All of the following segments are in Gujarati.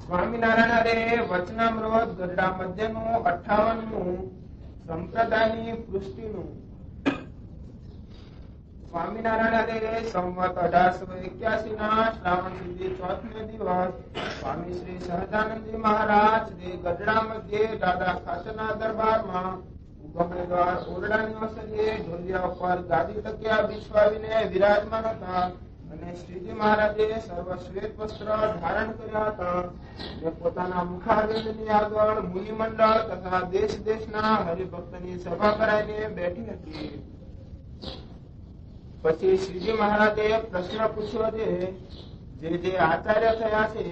સ્વામિનારાયણ હરે વચનામૃત ગરડા મધ્યનું 58મું સંપ્રદાયની પૃષ્ટિનું. સ્વામિનારાયણ હરે સંવત 1881 ના શ્રાવણ સુધી 4થને દિવસ સ્વામી શ્રી સહજાનંદજી મહારાજ શ્રી ગઢડા મધ્યે દાદા ખાચરના દરબારમાં ઉગમણે દ્વાર ઓરડાની અસરીએ ઢોલિયા ઉપર ગાદી તકિયા બિછવાવીને વિરાજમાન હતા અને શ્રીજી મહારાજે સર્વ શ્વેત વસ્ત્ર ધારણ કર્યા હતા અને પોતાના મુખારવિંદની આગળ મુનિ મંડળ તથા દેશ દેશના હરિભક્તની સભા કરાઈને બેઠી હતી. પછી શ્રીજી મહારાજે પ્રશ્ન પૂછ્યો છે, જે આચાર્ય થયા છે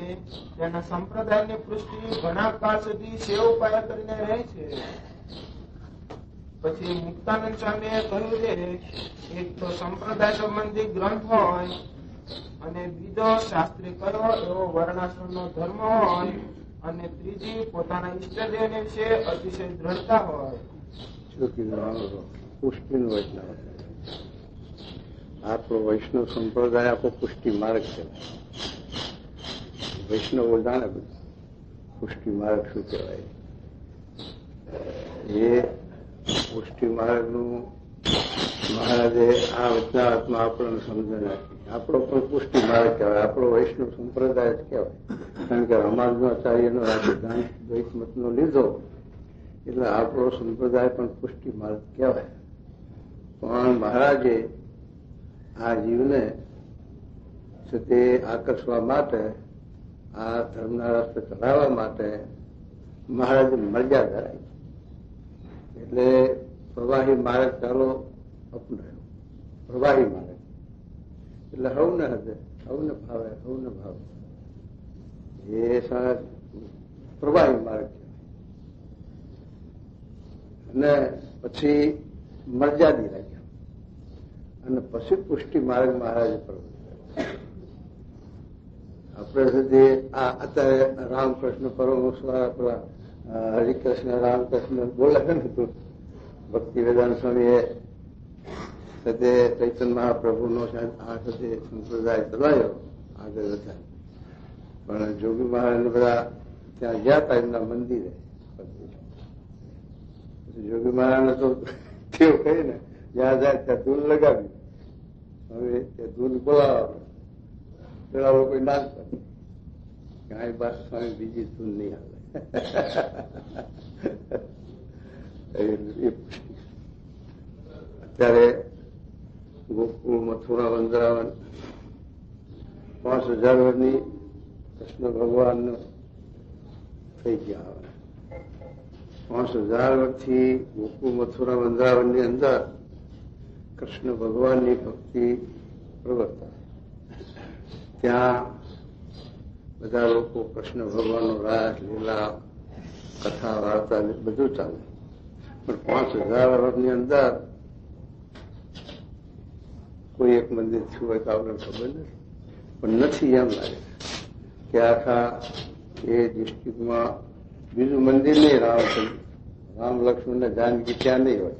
તેના સંપ્રદાયની પૃષ્ટિ ઘણા કાળ સુધી સેવ ઉપાય કરીને રહે છે. પછી મુક્તાનંદ સ્વામીએ કહ્યું છે, એક તો સંપ્રદાય સંબંધી ગ્રંથ હોય અને બીજો શાસ્ત્રી કયો એવો વર્ણાશ્રમનો ધર્મ હોય અને ત્રીજી પોતાના ઈષ્ટદેવને વિશે અતિશય દ્રઢતા હોય. આપણો વૈષ્ણવ સંપ્રદાય આખો પુષ્ટિ માર્ગ છે. વૈષ્ણવો જાણે બધું પુષ્ટિ માર્ગ શું કહેવાય. એ પુષ્ટિ માર્ગનું મહારાજે આ વચનાવતમાં આપણને સમજણ આપી. આપણો પણ પુષ્ટિ માર્ગ કહેવાય, આપણો વૈષ્ણવ સંપ્રદાય જ કહેવાય. કારણ કે રમાજનો આચાર્યનો સિદ્ધાંત દ્વૈત મતનો લીધો એટલે આપણો સંપ્રદાય પણ પુષ્ટિ માર્ગ કહેવાય. પણ મહારાજે આ જીવને તે આકર્ષવા માટે, આ ધર્મના રસ્તે ચલાવવા માટે મહારાજે મર્યાદા રાખી. એટલે પ્રવાહી માર્ગ ચાલો અપનાવ્યો. પ્રવાહી માર્ગ એટલે હવને હદે, હવને ભાવે, હવને ભાવે એ પ્રવાહી માર્ગ કહેવાય. અને પછી મર્યાદી રાખ્યા અને પછી પુષ્ટિ માર્ગ મહારાજે પ્રવર્ત્યો. આપણે સુધી આ અત્યારે રામકૃષ્ણ પરમહંસ પેલા હરિકૃષ્ણ રામકૃષ્ણ બોલે છે ને તું ભક્તિ વેદાંત સ્વામીએ સાથે ચૈતન્ય મહાપ્રભુનો આ સાથે સંપ્રદાય ચલાવ્યો આગળ હતા. પણ જોગી મહારાજ બધા ત્યાં ગયા હતા એમના મંદિરે. જોગી મહારાજને તો કેવું કહી ને જ્યાં જાય ત્યાં ધૂન લગાવી. હવે ત્યાં ધૂન બોલાવા પેલા લોકો ના કરે કાંઈ બાદ સ્વામી બીજી ધૂન નહીં આવે. અત્યારે ગોકુળ મથુરા વંદરાવન 5000 વર્ષની કૃષ્ણ ભગવાન થઈ ગયા. 5000 વર્ષથી ગોકુળ મથુરા વંદરાવનની અંદર કૃષ્ણ ભગવાનની ભક્તિ પ્રવર્તાય. ત્યાં બધા લોકો કૃષ્ણ ભગવાનનો રાસ લીલા કથા વાર્તા બધું ચાલે. પણ 5000 વર્ષની અંદર કોઈ એક મંદિર થયું હોય તો આપણને ખબર નથી, પણ નથી એમ લાગે કે આખા એ ડિસ્ટ્રિક્ટમાં બીજું મંદિર નહીં. રામ લક્ષ્મણ ને જાનકી ત્યાં નહીં હોય.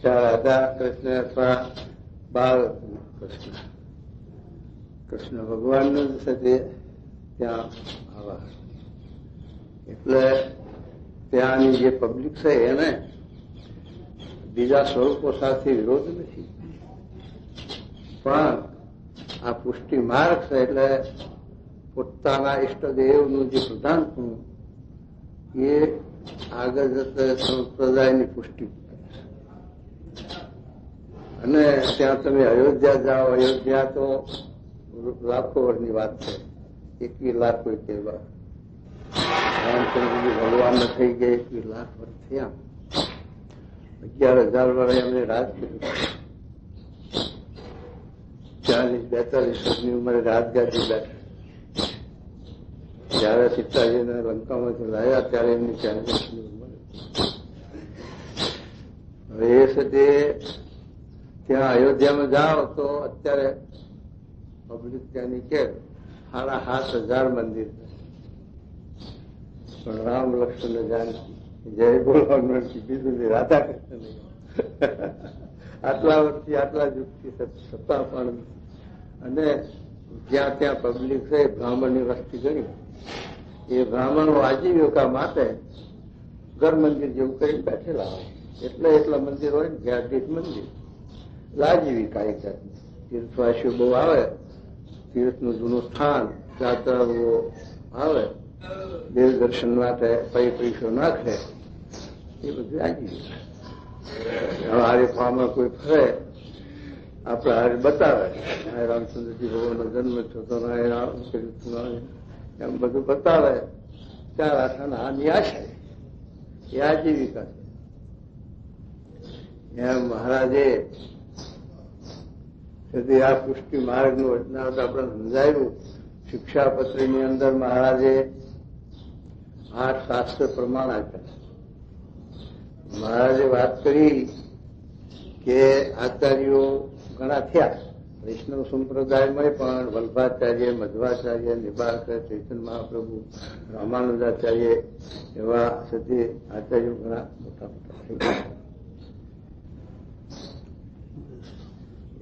ત્યાં રાધા કૃષ્ણ અથવા બાળ કૃષ્ણ ભગવાનનું સાથે ત્યાં આવા. એટલે ત્યાંની જે પબ્લિક છે એને બીજા સ્વરૂપો સાથે વિરોધ નથી, પણ આ પુષ્ટિ માર્ગ છે એટલે પોતાના ઈષ્ટદેવનું જે પ્રધાનપણું એ આગળ જતા સંપ્રદાયની પુષ્ટિ. અને ત્યાં તમે અયોધ્યા જાઓ, અયોધ્યા તો લાખો વર્ષની વાત છે. 21 લાખ કોઈ કહેવા રામચંદ્રજી ભગવાન થઈ ગયા 21 લાખ વર્ષ થયા. 11,000 વર્ષે એમને રાજ કર્યું. 40-42 વર્ષની ઉંમરે રાજગાદી બેઠા. જયારે સીતાજીને લંકામાંથી લાવ્યા ત્યારે એમની 40 વર્ષની ઉંમર. હવે એ સાથે ત્યાં અયોધ્યામાં જાઓ તો અત્યારે પબ્લિક ત્યાંની કે 7,500 મંદિર. પણ રામ લક્ષ્મણ જાનકી જય બોલવાનું બીજું નહીં, રાધા કૃષ્ણ નહીં. આટલા વર્ષથી આટલા યુગથી સત્તા પણ. અને જ્યાં ત્યાં પબ્લિક છે બ્રાહ્મણની વસ્તી ઘણી, એ બ્રાહ્મણો આજીવિકા માટે ઘર મંદિર જેવું કરીને બેઠેલા હોય, એટલે એટલા મંદિર હોય ને જ્યાં દીઠ મંદિર આજીવિકા એક જાતની. તીર્થવાસીઓ બહુ આવે, તીર્થનું જૂનું સ્થાન, યાત્રાળુઓ આવે, દેવ દર્શન માટે પૈસો નાખે, એ બધું આજીવિકા. હવે હારે ફાર્મમાં કોઈ ફરે, આપણે હારે બતાવે રામચંદ્રજી ભગવાનનો જન્મ થતો એમ બધું બતાવે, ચાર આઠાના આની આશા, એ આજીવિકા છે. એમ મહારાજે આ પુષ્ટિ માર્ગનું વચનાવત આપણે સમજાયું. શિક્ષાપત્રીની અંદર મહારાજે 8 શાસ્ત્ર પ્રમાણ આપ્યા. મહારાજે વાત કરી કે આચાર્યો ઘણા થયા વૈષ્ણવ સંપ્રદાયમાં, પણ વલ્ભાચાર્ય, મધ્વાચાર્ય, નિબાર્કર, ચૈતન્ય મહાપ્રભુ, રામાનંદાચાર્ય એવા સાથે આચાર્યો ઘણા મોટા મોટા થઈ ગયા.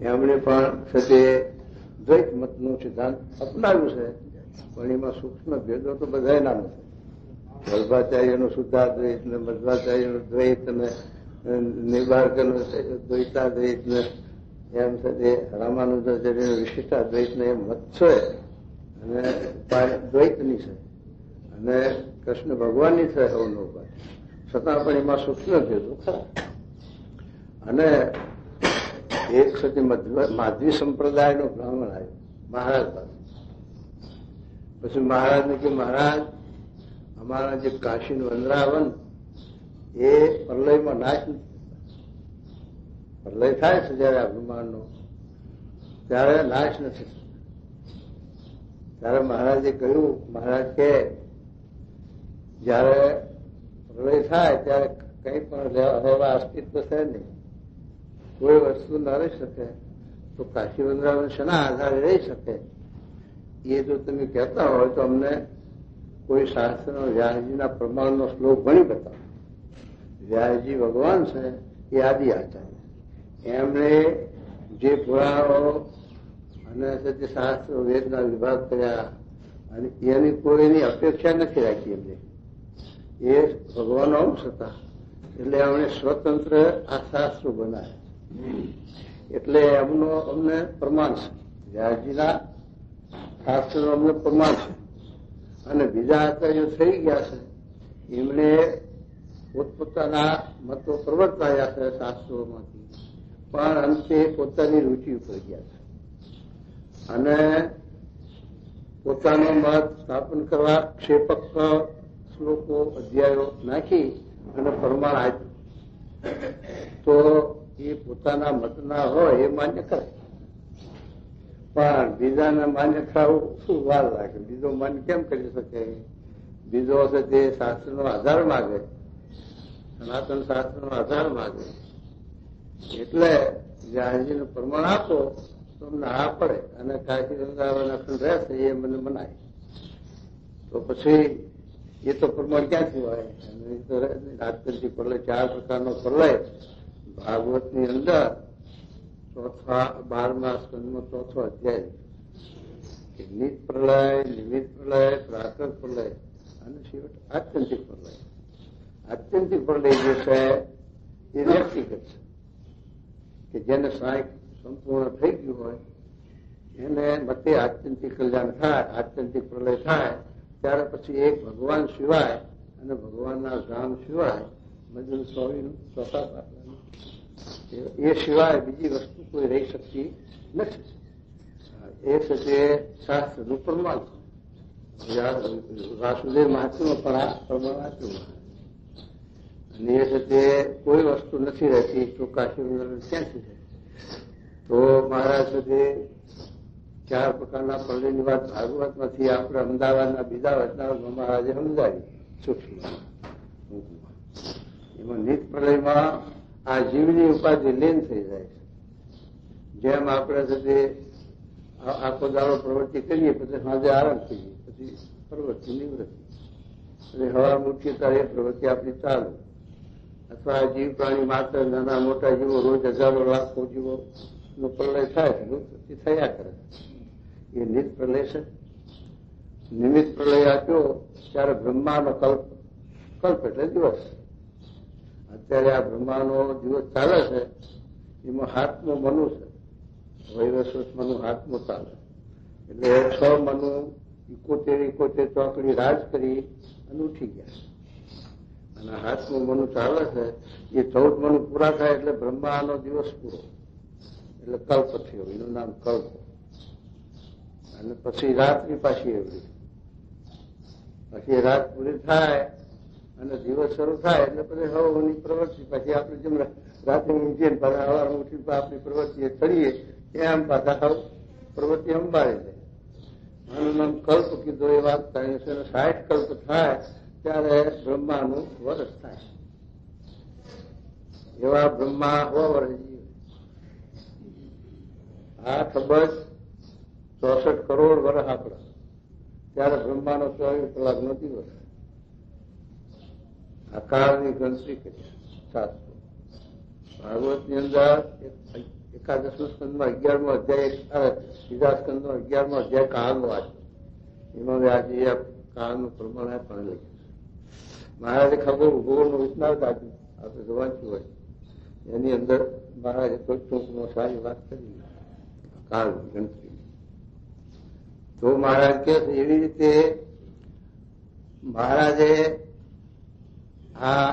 એમણે પણ સાથે દ્વૈત મતનું સિદ્ધાંત અપનાવ્યું છે, પણ એમાં સૂક્ષ્મ ભેદો તો બધા ના નથી. વલ્ભાચાર્યનું શુદ્ધાદ્વૈત ને મધ્વાચાર્યનું દ્વૈત ને નિબાર્કરનું દ્વૈતાદ્વૈત ને એમ સાથે રામાનુજાચાર્યનું વિશિષ્ટાદ્વૈત ને એમ મત છે, અને દ્વૈતની છે, અને કૃષ્ણ ભગવાનની છે હવનો ઉપાય, છતાં પણ એમાં સૂક્ષ્મ ભેદો ખરા. અને એક સાથે માધવી સંપ્રદાયનો બ્રાહ્મણ આવ્યો મહારાજ પાસે. પછી મહારાજને કે મહારાજ, અમારા જે કાશી વંદરાવન એ પ્રલયમાં નાશ નથી. પ્રલય થાય છે જયારે આ બ્રહ્માંડનો, ત્યારે નાશ નથી. ત્યારે મહારાજે કહ્યું, મહારાજ કે જયારે પ્રલય થાય ત્યારે કંઈ પણ રહેવા અસ્તિત્વ છે નહીં, કોઈ વસ્તુ ન રહી શકે, તો કાશી વંદરાવન શેના આધારે રહી શકે? એ જો તમે કહેતા હોય તો અમને કોઈ શાસ્ત્રનો વ્યાસજીના પ્રમાણનો શ્લોક ભણી બતાવો. વ્યાસજી ભગવાન છે, એ આદિ આચાર્ય, એમણે જે પુરાણો અને સત્ય શાસ્ત્રો વેદના વિભાગ કર્યા, અને એની કોઈની અપેક્ષા નથી રાખી એમને. એ ભગવાનનો અંશ હતા, એટલે એમણે સ્વતંત્ર આ શાસ્ત્રો બનાવ્યા. એટલે એમનો અમને પ્રમાણ છે, વ્યાસજીના શાસ્ત્રનો અમને પ્રમાણ છે. અને બીજા આચાર્યો થઈ ગયા છે, એમણે પોતપોતાના મતો પ્રવર્તાયા છે શાસ્ત્રોમાંથી, પણ અંતે પોતાની રૂચિ ઉપર ગયા છે અને પોતાનો મત સ્થાપન કરવા ક્ષેપક શ્લોકો, અધ્યાયો નાખી અને પ્રમાણ આપ્યું. તો એ પોતાના મતના હોય એ માન્ય કરે, પણ બીજાને માન્ય કરાવવું શું વાર લાગે? બીજો માન્ય કેમ કરી શકે? બીજો છે તે શાસ્ત્રનો આધાર માગે, સનાતન શાસ્ત્રનો આધાર માગે. એટલે વ્યાસજીનું પ્રમાણ આપો તો અમને હા પડે, અને કાશી વૃંદાવન અખંડ રહેશે એ મને મનાય. તો પછી એ તો પ્રમાણ ક્યાંથી હોય? રાજકંઠી પ્રલય, 4 પ્રકારનો પ્રલય ભાગવતની અંદર 12મા સ્કંદમાં 4થો અધ્યાય, નિત પ્રલય, નિમિત્ત પ્રલય, પ્રાકૃત પ્રલય અને છેવટ આત્યંતિક પ્રલય. આત્યંતિક પ્રલય જે છે એ વ્યક્તિગત છે, કે જેને સહાય સંપૂર્ણ થઈ ગયું હોય એને મતે આત્યંતિક કલ્યાણ થાય, આત્યંતિક પ્રલય થાય, ત્યારે પછી એક ભગવાન સિવાય અને ભગવાનના ધામ સિવાય મજૂર સ્વામીનું ચોથા પાટલાનું એ સિવાય બીજી વસ્તુ કોઈ રહી શકતી નથી. એ છે તે શાસ્ત્રનું પ્રમાણ. વાસુદેવ મહાત્મા પણ આ પ્રમાણ આપ્યું, અને એ છે તે કોઈ વસ્તુ નથી રહેતી, તો કાશી ક્યાંથી રહે? તો મહારાજ સુધી 4 પ્રકારના પ્રલયની વાત ભાગવતમાંથી આપણે અમદાવાદના બીજા વચનાવતમાં મહારાજે સમજાવી સૂક્ષ્મ. એમાં નિત પ્રલયમાં આ જીવની ઉપાધિ લીન થઈ જાય છે. જેમ આપણે સાથે આખો દાડો પ્રવૃત્તિ કરીએ, પછી સાંજે આરામ કરીએ, પછી પ્રવૃત્તિ નિવૃત્તિ, અને હવા મૂકીએ ત્યારે એ પ્રવૃત્તિ આપણી ચાલુ. અથવા જીવ પ્રાણી માત્ર નાના મોટા જીવો રોજ હજારો લાખો જીવો નો પ્રલય થાય છે, વૃત્તિ થયા કરે. એ નિત પ્રલય છે. નિમિત્ત પ્રલય આપ્યો ત્યારે બ્રહ્માનો કલ્પ એટલે દિવસ. અત્યારે આ બ્રહ્માનો દિવસ ચાલે છે, એમાં હાથમો મનુ છે, વૈવસ્વત મનુ હાથમો ચાલે. એટલે 6 મનુ 71 ચોકડી રાજ કરી અને ઉઠી ગયા. અને હાથમો મનુ ચાલે છે, એ 14 મનુ પૂરા થાય એટલે બ્રહ્માનો દિવસ પૂરો, એટલે કલ્પ થયો, એનું નામ કલ્પ. અને પછી રાત્રિ પાછી એવડી, પછી રાત પૂરી થાય અને દિવસ શરૂ થાય એટલે પછી હવાની પ્રવૃત્તિ. પછી આપણે જેમ રાત્રે ઊંઘીએ સવારે ઉઠી આપણી પ્રવૃત્તિ ચડીએ એમ પાછા હવ પ્રવૃત્તિ અંબારી જાય. આનું નામ કલ્પ કીધો. એ વાત 360 કલ્પ થાય ત્યારે બ્રહ્માનું વર્ષ થાય. એવા બ્રહ્મા 100 વર્ષ જીવે. 8 અબજ 64 કરોડ વર્ષ આપણા, ત્યારે બ્રહ્માનો 24 કલાકનો દિવસ. આકારની ગણતરી કરી શાસ્ત્રો. ભાગવતની અંદર 11 સ્કંદમાં 11મો અધ્યાય, બીજા સ્કંદમાં 11મો અધ્યાય કાળનો વાંચ્યો. એમાં આજે કાળનું પ્રમાણ પણ લખ્યું છે. મહારાજે ખબર ભૂગોળનું વિજ્ઞાન આપ્યું, આપણે જોવાંચ્યું હોય એની અંદર મહારાજે ટૂંકમાં સારી વાત કરી કાળની ગણતરી. તો મહારાજ કે એવી રીતે મહારાજે આ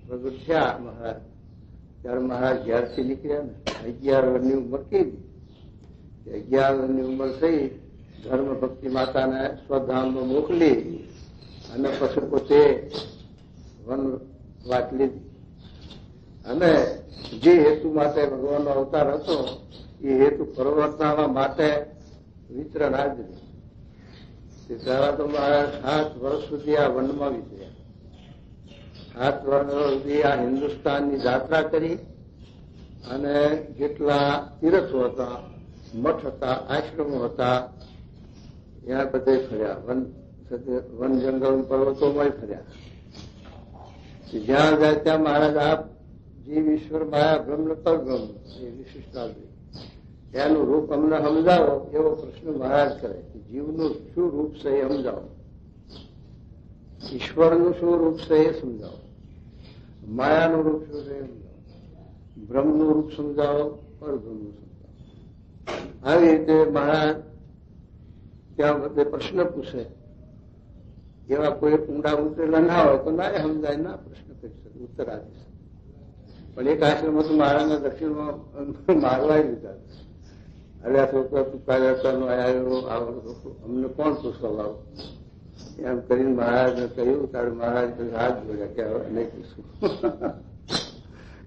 પ્રગટ થયા મહારાજ, ત્યારે મહારાજ ઘેરથી નીકળ્યા ને 11 વર્ષની ઉંમર કેવી? 11 વર્ષની ઉંમર થઈ, ધર્મ ભક્તિ માતાને સ્વધામમાં મોકલી અને પછી પોતે વન વાત લીધી. અને જે હેતુ માટે ભગવાનનો અવતાર હતો એ હેતુ પરવર્તાવા માટે વિતરણ હાજરી. ત્યારે તો મારા 7 વર્ષ સુધી આ વનમાં વિતર્યા. 7 વર્ષ સુધી આ હિન્દુસ્તાનની યાત્રા કરી અને જેટલા તીર્થો હતા, મઠ હતા, આશ્રમો હતા, ત્યાં બધે ફર્યા. વન જંગલ પર્વતોમાં ફર્યા. જ્યાં જાય ત્યાં મહારાજ આપ જીવ ઈશ્વર માયા બ્રહ્મ પરબ્રહ્મ એ વિશિષ્ટાદ્વૈત એનું રૂપ અમને સમજાવો એવો પ્રશ્ન મહારાજ કરે. જીવનું શું રૂપ છે એ સમજાવો, ઈશ્વરનું શું રૂપ છે એ સમજાવો, માયાનું રૂપ શું છે એ સમજાવો, બ્રહ્મનું રૂપ સમજાવો, પરબ્રહ્મનું સમજાવો. આવી રીતે મહારાજ ત્યાં બધે પ્રશ્ન પૂછે. એવા કોઈ ઊંડા ઉતરેલા ના હોય તો ના સમજાય, ના પ્રશ્ન કરી શકે, ઉત્તર આપી શકે. પણ એક આશ્રમમાં તો મહારાજના દક્ષિણમાં મારવાય લીધા. હવે આ છોકરા તુકારનો આવ્યો, અમને કોણ પૂછવા લાવો એમ કરીને મહારાજને કહ્યું. ત્યારે મહારાજ હાથ જોડ્યા કે હવે નહીં પૂછવું.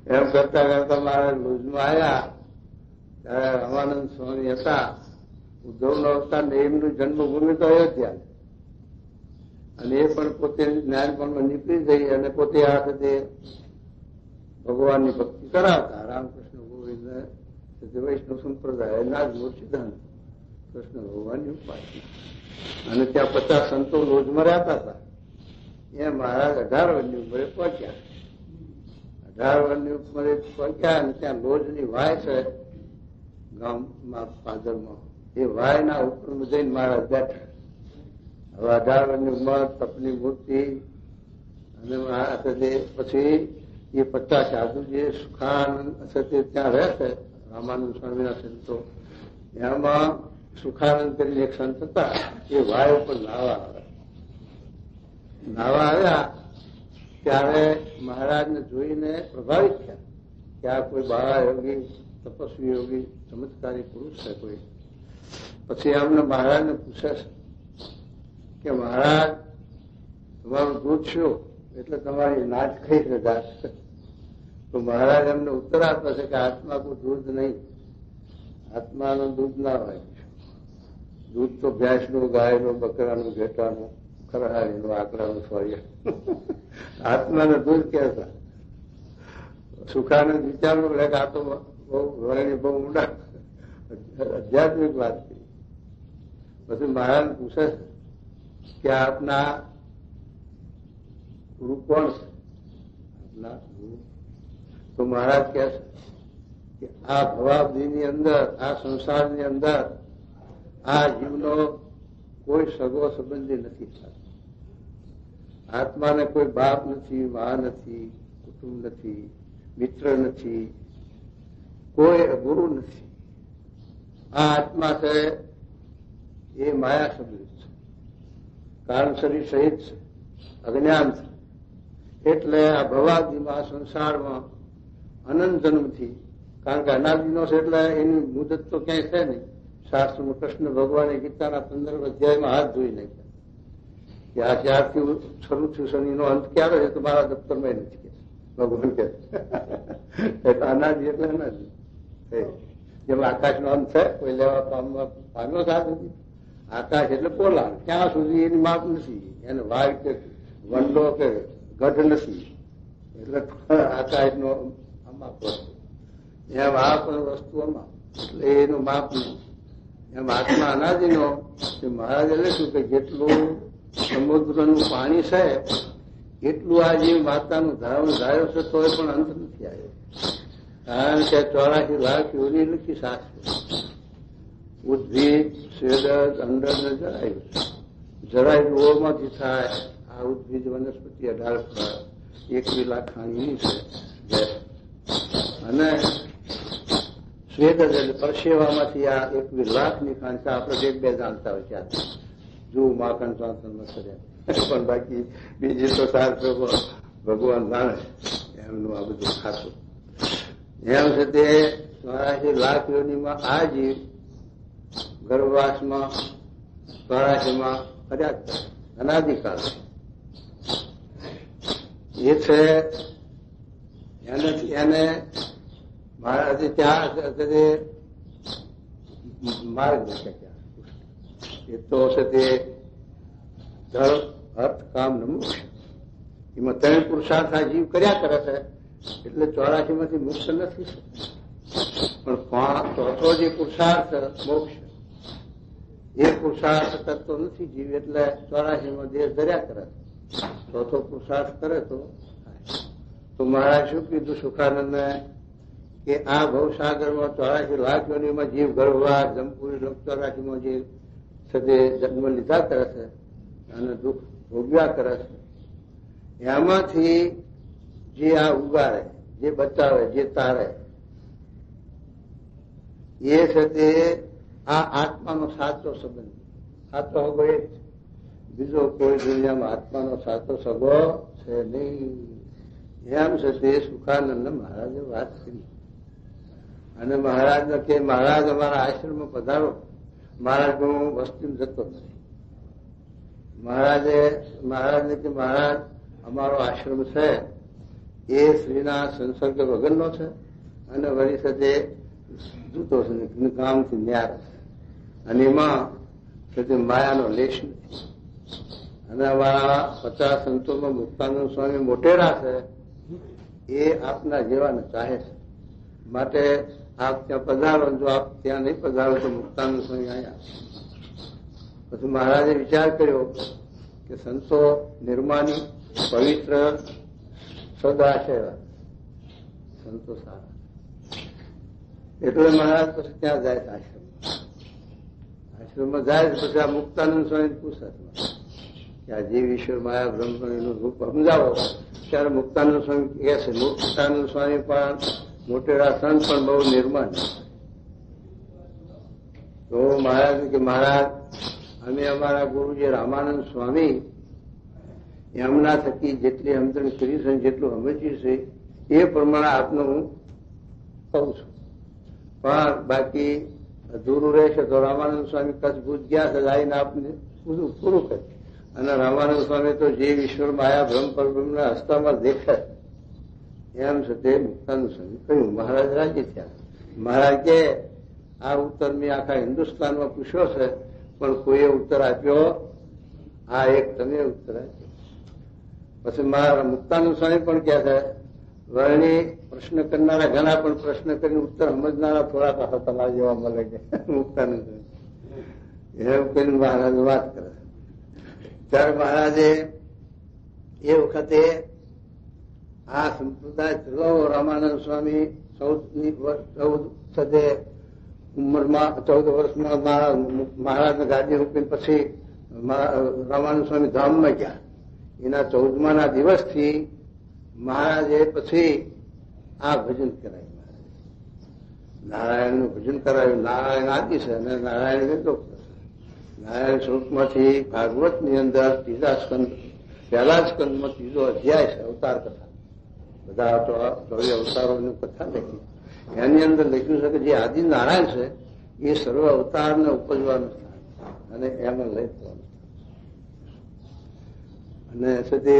એમ કરતા કરતા મહારાજ ભુજમાં આવ્યા. ત્યારે રામાનંદ સ્વામી હતા. ઉદ્ધવનો અવતાર ને એમનું જન્મભૂમિ તો અયોધ્યા, અને એ પણ પોતે જ્ઞાનપણમાં નીકળી જઈ અને પોતે આ વખતે ભગવાનની ભક્તિ કરાવતા. રામકૃષ્ણ ગોવિંદ વૈષ્ણવ સંપ્રદાય ના જ સિદ્ધાંત કૃષ્ણ ભગવાનની ઉપાસના. અને ત્યાં 50 સંતો લોજમાં રહેતા હતા. એ મહારાજ 18 વર્ષની ઉંમરે પહોંચ્યા. 18 વર્ષની ઉંમરે પહોંચ્યા અને ત્યાં લોજની વાય છે ગામમાં પાદરમાં. એ વાયના ઉપર જઈને મહારાજ બેઠા. હવે 18 વર્ષની ઉંમર, તપની મૂર્તિ, અને પછી એ 50 સાધુ જે સુખાનંદ ત્યાં રહે છે, રામાનંદ સ્વામીના સંતો, એમાં સુખાનંદ કરીને એક સંત હતા. એ વાય ઉપર નાવા આવ્યા. ત્યારે મહારાજને જોઈને પ્રભાવિત થયા કે આ કોઈ બાળા યોગી, તપસ્વી યોગી, ચમત્કારી પુરુષ છે કોઈ. પછી અમને મહારાજને પૂછે છે કે મહારાજ તમારું દૂધ શું, એટલે તમારી નાચ કઈ રજા છે? તો મહારાજ એમને ઉત્તર આપે છે કે આત્મા કોઈ દૂધ નહીં, આત્માનું દૂધ ના હોય. દૂધ તો ભેંસનું, ગાયનું, બકરાનું, ઘેટાનું, ખરહારીનું, આકડાનું, સોરી. આત્માને દૂધ કહેતા. સુખાનંદ વિચારવું લે કે આ તો બહુ વરણી બહુ ઊંડા આધ્યાત્મિક વાત કરી. પછી મહારાજ પૂછે કે આપના ગુરુ કોણ છે? આપના ગુરુ? તો મહારાજ કહે છે કે આ ભવાબ્દીની અંદર, આ સંસારની અંદર આ જીવનો કોઈ સગો સંબંધી નથી થતો. આત્માને કોઈ બાપ નથી, મા નથી, કુટુંબ નથી, મિત્ર નથી, કોઈ ગુરુ નથી. આ આત્મા છે એ માયા સંબંધિત છે, કારણ શરીર સહિત છે, અજ્ઞાન છે. એટલે આ ભવાદીમાં સંસારમાં અનંત જન્મથી, કારણ કે અનાદિનો છે એટલે એની મુદત તો ક્યાંય છે નહીં. શાસ્ત્રમાં કૃષ્ણ ભગવાને ગીતાના 15 અધ્યાયમાં હાથ ધોઈ નાખ્યા કે આ જ્યારથી શરૂ થયું શનિનો અંત ક્યારે છે તો મારા દફતરમાં નથી કે ભગવાન કે. એટલે અનાદિ એટલે અનાદિ. જેમ આકાશનો અંત છે કોઈ લેવા પામ્યો સાથ નથી. આકાશ એટલે પોલા, ક્યાં સુધી એની માપ નથી. એને વાય કે વંડો કે ગઢ નથી. એટલે આકાશનો માપ એમ આ પણ વસ્તુઓમાં એટલે એનું માપ નહીં. એમ આત્મા અનાદિનો મહારાજે લખ્યું કે જેટલું સમુદ્રનું પાણી છે એટલું આ જીવ માતાનું ધારણ ધાર્યો છે તોય પણ અંત નથી આવ્યો. કારણ કે 84 લાખ યોની લખી શાસ્ત્ર. ઉદ્ભિદ, સ્વેદ, અંડર ને જરાયું. જરાયું ઓમાંથી થાય. આ ઉદ્ભિદ વનસ્પતિ 18 21 લાખ ખાણીની છે. અને સ્વેદ એટલે પરસેવામાંથી આ 21 લાખની ખાંડ છે. આપણે 1-2 જાણતા હોય ત્યાં જુઓ માખણ સ્વાતંત્ર કર્યા, પણ બાકી બીજી તો શાસ્ત્રો ભગવાન જાણે એમનું આ બધું ખાતું. એમ છે તે 84 લાખ યોનીમાં આ જીવ ગર્ભવાસમાં 84માં કર્યા કરે અનાદિકાળ. એ છે એને મહારાજે ત્યાં માર્ગ શક્યા. એ તો છે તે ધર્મ, અર્થ, કામ ને મોક્ષ. એમાં 3 પુરુષાર્થ આ જીવ કર્યા કરે છે. એટલે 84 માંથી મુક્ત નથી. પણ ચોથો જે પુરુષાર્થ મોક્ષ, એ પુરુષાર્થ કરતો નથી જીવ. એટલે 84 માં દેહ ધર્યા કરે. ચોથો પુરુષાર્થ કરે તો મહારાજ શું કીધું સુખાનંદને કે આ ભવસાગરમાં 84 લાખ યોનીમાં જીવ ગર્ભવાસ જમપુરી 84માં જે છે તે જન્મ લીધા કરે છે અને દુઃખ ભોગવ્યા કરે છે. એમાંથી જે આ ઉગાડે, જે બચાવે, જે તારે, એ છે તે આ આત્માનો સાચો સંબંધ. સાચો સગો એ જ. બીજો કોઈ દુનિયામાં આત્માનો સાચો સગો છે નહીં. એમ છે તે સુખાનંદ મહારાજે વાત કરી. અને મહારાજને કે મહારાજ અમારા આશ્રમમાં પધારો. મહારાજ હું વસ્તીમાં જતો નથી. મહારાજને કે મહારાજ અમારો આશ્રમ છે એ શ્રીના સંસર્ગ વગરનો છે અને વળી સાથે જૂતો છે, કામથી ન્યાર છે. અને એમાં તે માયાનો લેશ નથી. અને અમારા 50 સંતોમાં મુક્તાનંદ સ્વામી મોટેરા છે એ આપના જેવાને ચાહે છે. માટે આપ ત્યાં પધારો. જો આપ ત્યાં નહીં પધારો તો મુક્તાનંદ સ્વામી આવ્યા. પછી મહારાજે વિચાર કર્યો કે સંતો નિર્માની, પવિત્ર, સદા છે સંતો સારા. એટલે મહારાજ પછી ત્યાં જાય આશ્રમમાં જાય. પછી આ મુક્તાનંદ સ્વામી પૂછે કે આ જીવ ઈશ્વર માયા બ્રહ્મ એનું રૂપ સમજાવો. ત્યારે મુક્તાનંદ સ્વામી કહે છે, મુક્તાનંદ સ્વામી પણ મોટેરા સંત પણ બહુ નિર્માણ. તો મહારાજ કે મહારાજ અમે અમારા ગુરુજી રામાનંદ સ્વામી એમના થકી જેટલી સમજણ કરી છે, જેટલું સમજ્યું છે એ પ્રમાણે આપને હું કહું છું. પણ બાકી અધૂરું રહેશે તો રામાનંદ સ્વામી કચ્છ ભૂત ગયા છે, આવીને આપને બધું પૂરું કરે. અને રામાનંદ સ્વામી તો જે ઈશ્વર માયા બ્રહ્મ પરબ્રહ્મના હસ્તામાં દેખાય એમ છે તે મુક્તાનંદ સ્વામી કહ્યું. મહારાજ રાજી થયા. મહારાજ કે આ ઉત્તર મેં આખા હિન્દુસ્તાનમાં પૂછ્યો છે પણ કોઈએ ઉત્તર આપ્યો, આ એક તમે ઉત્તર આપ્યો. પછી મારા મુક્તાનંદ સ્વામી પણ ક્યાં છે, વર્ણી પ્રશ્ન કરનારા ઘણા પણ પ્રશ્ન કરીને ઉત્તર સમજનારા થોડા પાછા તમારા જેવા મળે કે મુક્તાનંદ સ્વામી એવું કહીને મહારાજ વાત કરે. ત્યારે મહારાજે એ વખતે આ સંપ્રદાય ચલાવો રામાનંદ સ્વામી 14 સાથે ઉંમરમાં 14 વર્ષમાં મહારાજને ગાદી રૂપીને પછી રામાનંદ સ્વામી ધામમાં ગયા. એના 14મા દિવસથી મહારાજે પછી આ ભજન કરાયું. નારાયણનું ભજન કરાયું. નારાયણ આદિ છે અને નારાયણ વેદો. નારાયણ સ્વરૂપમાંથી ભાગવતની અંદર ત્રીજા સ્કંદ, પહેલા સ્કંદમાં ત્રીજો અધ્યાય છે, અવતાર કથા. બધા 24 અવતારોની કથા લખી. એની અંદર લખ્યું છે કે જે આદિ નારાયણ છે એ સર્વ અવતારને ઉપજવાનું સ્થાન અને એમાં લઈ જવાનું. અને તે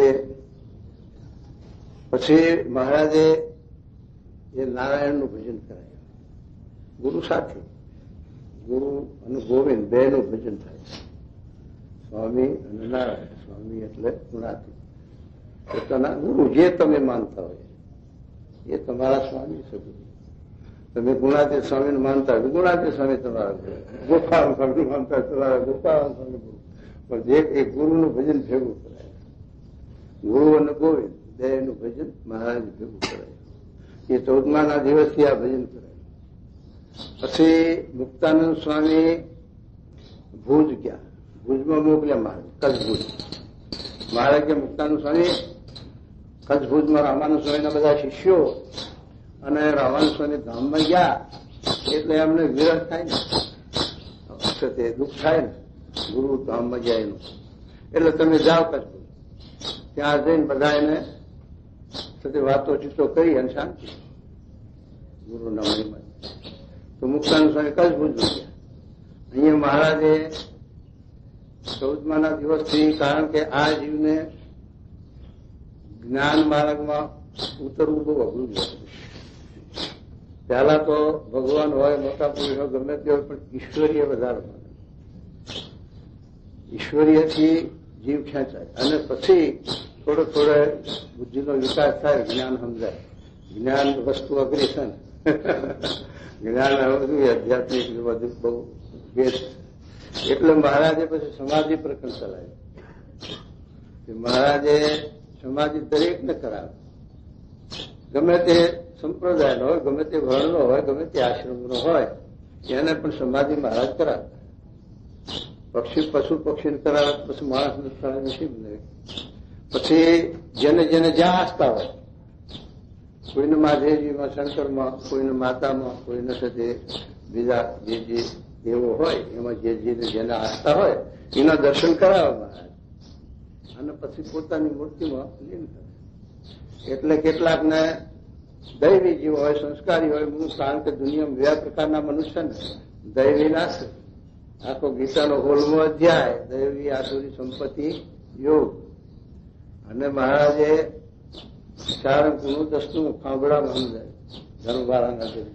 પછી મહારાજે એ નારાયણનું ભજન કરાયું. ગુરુ સાથે ગુરુ અને ગોવિંદ બેનું ભજન થાય. સ્વામી અને નારાયણ. સ્વામી એટલે ગુણાતીત. પોતાના ગુરુ જે તમે માનતા હોય એ તમારા સ્વામી છે. તમે ગુણાતીત સ્વામીને માનતા હોય ગુણાતીત સ્વામી તમારા ગુરુ. ગોપાલ સ્વામી માનતા હોય તમારા ગોપાલ સ્વામી ગુરુ. પણ જે એક ગુરુનું ભજન ભેગું કરાય. ગુરુ અને ગોવિંદ બેનું ભજન મહારાજ ભેગું કરાય. એ 14મા દિવસથી આ ભજન કરાય. પછી મુક્તાનંદ સ્વામી ભુજ ગયા. ભુજમાં મોકલ્યા મહારાજ, કચ્છ ભુજ. મહારાજ કે મુક્તાનંદ સ્વામી કચ્છ ભુજમાં રામાનંદ સ્વામીના બધા શિષ્યો અને રામાનંદ સ્વામી ધામમાં ગયા એટલે એમને વિરહ થાય ને, તે દુઃખ થાય ને, ગુરુ ધામમાં જાય એનું. એટલે તમે જાઓ કચ્છ ભુજ. ત્યાં જઈને બધા એને સાથે વાતો ચીતો કરી અને શાંતિ ગુરુના મહિમા. તો મુક્તાનંદ સ્વામી કચ્છ ભુજ ગયા. અહીંયા મહારાજે 14મા દિવસથી, કારણ કે આ જીવને જ્ઞાન માર્ગમાં ઉતરવું બહુ અઘરું છે. પહેલા તો ભગવાન હોય, મોટા પુરુષો ગમે તે હોય, પણ ઈશ્વરીય વધારે માને. ઈશ્વરીયથી જીવ ખેંચાય અને પછી થોડો બુદ્ધિનો વિકાસ થાય, જ્ઞાન સમજાય. જ્ઞાન વસ્તુ અઘરી છે ને. જ્ઞાન બધું આધ્યાત્મિક બધું બહુ બેસ્ટ. એટલે મહારાજે પછી સમાધિ પ્રકરણ ચલાવ્યું. મહારાજે સમાધિ દરેકને કરાવે. ગમે તે સંપ્રદાયનો હોય, ગમે તે વર્ણનો હોય, ગમે તે આશ્રમનો હોય, એને પણ સમાધિ મહારાજ કરાવે. પશુ પક્ષીને કરાવે, પછી માણસને કરાવે નથી. પછી જેને જેને જ્યાં આસ્થા હોય, કોઈને મહાદેવજીમાં, શંકરમાં, કોઈને માતામાં, કોઈને સાથે બીજા જે એવો હોય એમાં જેને આસ્થા હોય એના દર્શન કરાવે મહારાજ. અને પછી પોતાની મૂર્તિમાં લીન કરે. એટલે કેટલાકને દૈવી જીવ હોય, સંસ્કારી હોય. કારણ કે દુનિયામાં બે પ્રકારના મનુષ્ય ને, દૈવી ના છે. આખો ગીતાનો 16મો અધ્યાય દૈવી આસુરી સંપત્તિ યોગ. અને મહારાજે સારંગપુરનું 10મું ખાંભળામાં સમજાય ધર્મવાળાના જોડે.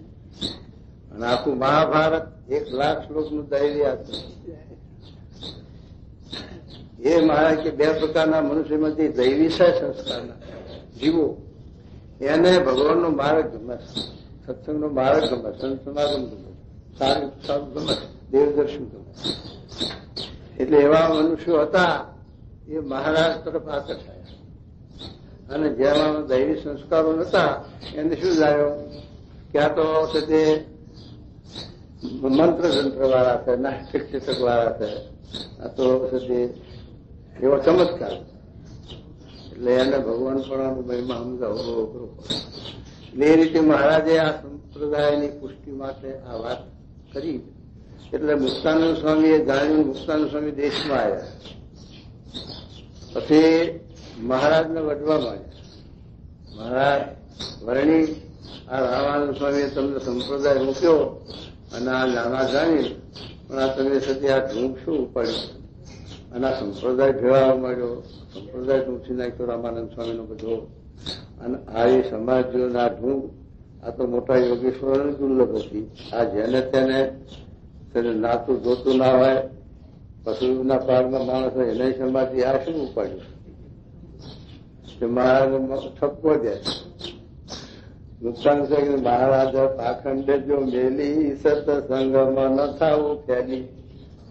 અને આખું મહાભારત 1,00,000 શ્લોકનું દૈવી આસુર. એ મહારાજ કે બે પ્રકારના મનુષ્યમાંથી દૈવી છે સંસ્કારના જીવો, એને ભગવાનનો માર્ગ ગમે, સત્સંગનો માર્ગ ગમે, સંત સમાગમ ગમે, સારું ગમે, દેવદર્શન ગમે. એટલે એવા મનુષ્યો હતા એ મહારાજ તરફ આકર્ષાયા. અને જેમાં દૈવી સંસ્કારો નતા એને શું લાવ્યો કે આ તો તે મંત્ર જંત્ર વાળા છે, નાસ્તિક ચિતક વાળા છે, આ તો એવો ચમત્કાર. એટલે એને ભગવાન પણ મહિમા સમજાવો અઘરો. એટલે એ રીતે મહારાજે આ સંપ્રદાયની પુષ્ટિ માટે આ વાત કરી. એટલે મુક્તાનંદ સ્વામીએ જાણ્યું. મુક્તાનંદ સ્વામી દેશમાં આવ્યા. પછી મહારાજને વઢવા માંડ્યા. મહારાજ વર્ણી આ રામાનંદ સ્વામીએ તમને સંપ્રદાય મૂક્યો અને આ નાના જાણી, પણ આ તમે સતી આ ઢૂંઢ શું ઉપાડ્યું અને આ સંપ્રદાય ભેળાવા માંડ્યો. સંપ્રદાય ઢૂંઢી નાખ્યો રામાનંદ સ્વામીનો બધો. અને આવી સમાજના ઢૂંઢ આ તો મોટા યોગેશ્વરોની દુર્લભ હતી. આ જેને તેને નાતું જોતું ના હોય, પશુના પાડમાં માણસ હોય, એને સમાધિ આ શું ઉપાડ્યું? મહારાજ ઠપકો દે. નુકસાન છે કે મહારાજ પાખંડ જો મેલી સત્સંગમાં ન થાવું ફેલી,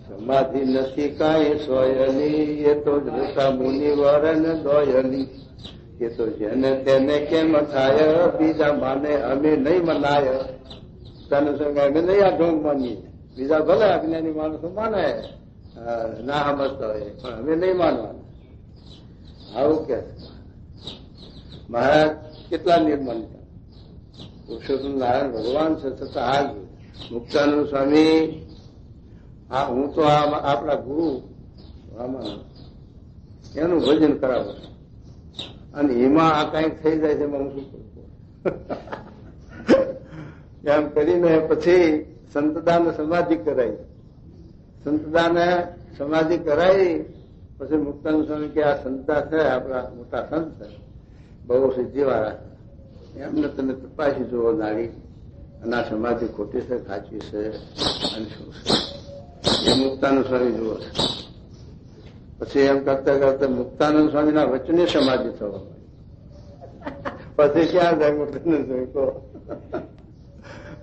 સમાધિ નથી કાંઈ સોયલી, એ તો જતા મુનિવર ને દોયલી, એ તો જેને તેને કેમ થાય, બીજા માને અમે નહીં મનાય. મુક્તાનંદ સ્વામી અમે નહીં આ ઢોંગ માનીએ, બીજા ભલે અજ્ઞાની માણસો માને ના સમજતા હોય, પણ અમે નહીં માનવાના. આવું કે મહારાજ કેટલા નિર્માણતા પુરુષોત્તમ નારાયણ ભગવાન છે, છતાં હાલ મુક્તાનંદ સ્વામી હું તો આપણા ગુરુ એનું ભજન કરાવો અને એમાં આ કઈક થઈ જાય છે એમાં હું શું કરું એમ કરીને પછી સંતદાને સમાધિ કરાવી. સંતદાને સમાધિ કરાવી પછી મુક્તાનંદ સ્વામી કે આ સંતા છે આપણા મોટા સંત છે, બહુ સિદ્ધિવાળા, એમને તમે તપાસી જુઓ નાળી અને આ સમાધિ ખોટી છે સાચી છે અને શું છે એ મુક્તાનંદ સ્વામી જુઓ છે. પછી એમ કરતા કરતા મુક્તાનંદ સ્વામીના વચને સમાધિ થવા પછી ક્યાં જાય મુક્તાનંદ સ્વામી કહો.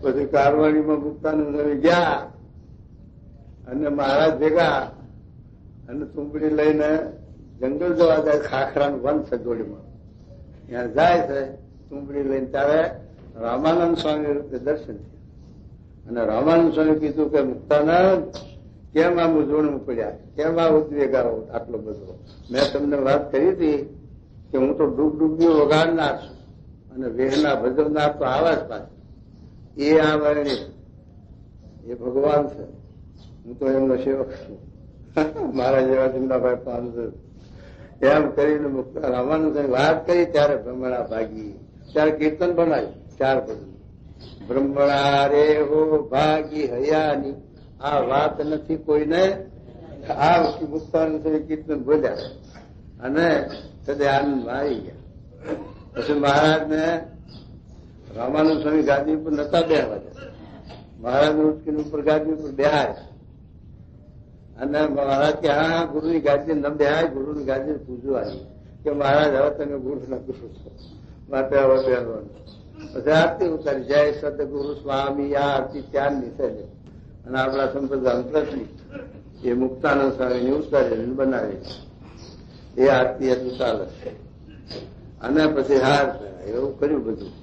પછી કારવાણીમાં મુક્તાનંદ સ્વામી ગયા અને મહારાજ ભેગા અને ચૂંપડી લઈને જંગલ જવા જાય. ખાખરાનું વન છે જોડીમાં, ત્યાં જાય છે ચૂંપડી લઈને. ત્યારે રામાનંદ સ્વામી રૂપે દર્શન થયા અને રામાનંદ સ્વામી કીધું કે મુક્તાનંદ કેમ આ મૂંઝવણમાં પડ્યા, કેમ આ ઉદ્વેગ આવો આટલો બધો? મેં તમને વાત કરી હતી કે હું તો ડૂબડૂબીઓ વગાડનાર છું અને વેહના ભજવનાર તો આવા જ પાસે. એ આ વર્ણિત એ ભગવાન છે, હું તો એમનો સેવક છું, મારા જેવા ચિંતાભાઈ પાંચ એમ કરીને રામાનંદ વાત કરી. ત્યારે બ્રહ્મણા ભાગી, ત્યારે કીર્તન બનાવ્યું 4 ભજન. બ્રહ્મણા રે હો ભાગી હયાની, આ વાત નથી કોઈને. આ મુક્તાનંદ કીર્તન બોલ્યા અને કદે આનંદમાં આવી ગયા. પછી મહારાજને રામાનંદ સ્વામી ગાદી ઉપર નતા બેહવા દે. મહારાજ ઉચકીને ઉપર ગાદી ઉપર બેહાય અને મહારાજ કે હા ગુરુની ગાદી ન બેહાય, ગુરુની ગાદી પૂજવા આવી કે મહારાજ હવે તમે ગુરુના ગુરુ છો માટે હવે બેહવાનું. પછી આરતી ઉતારી જય સદગુરુ સ્વામી. આ આરતી ત્યારની છે અને આપણા સંપ્રદાય પ્રચલિત એ મુક્તાનંદ સ્વામીની ઉતારી બનાવી એ આરતી હજુ ચાલે છે. અને પછી હાર એવું કર્યું બધું.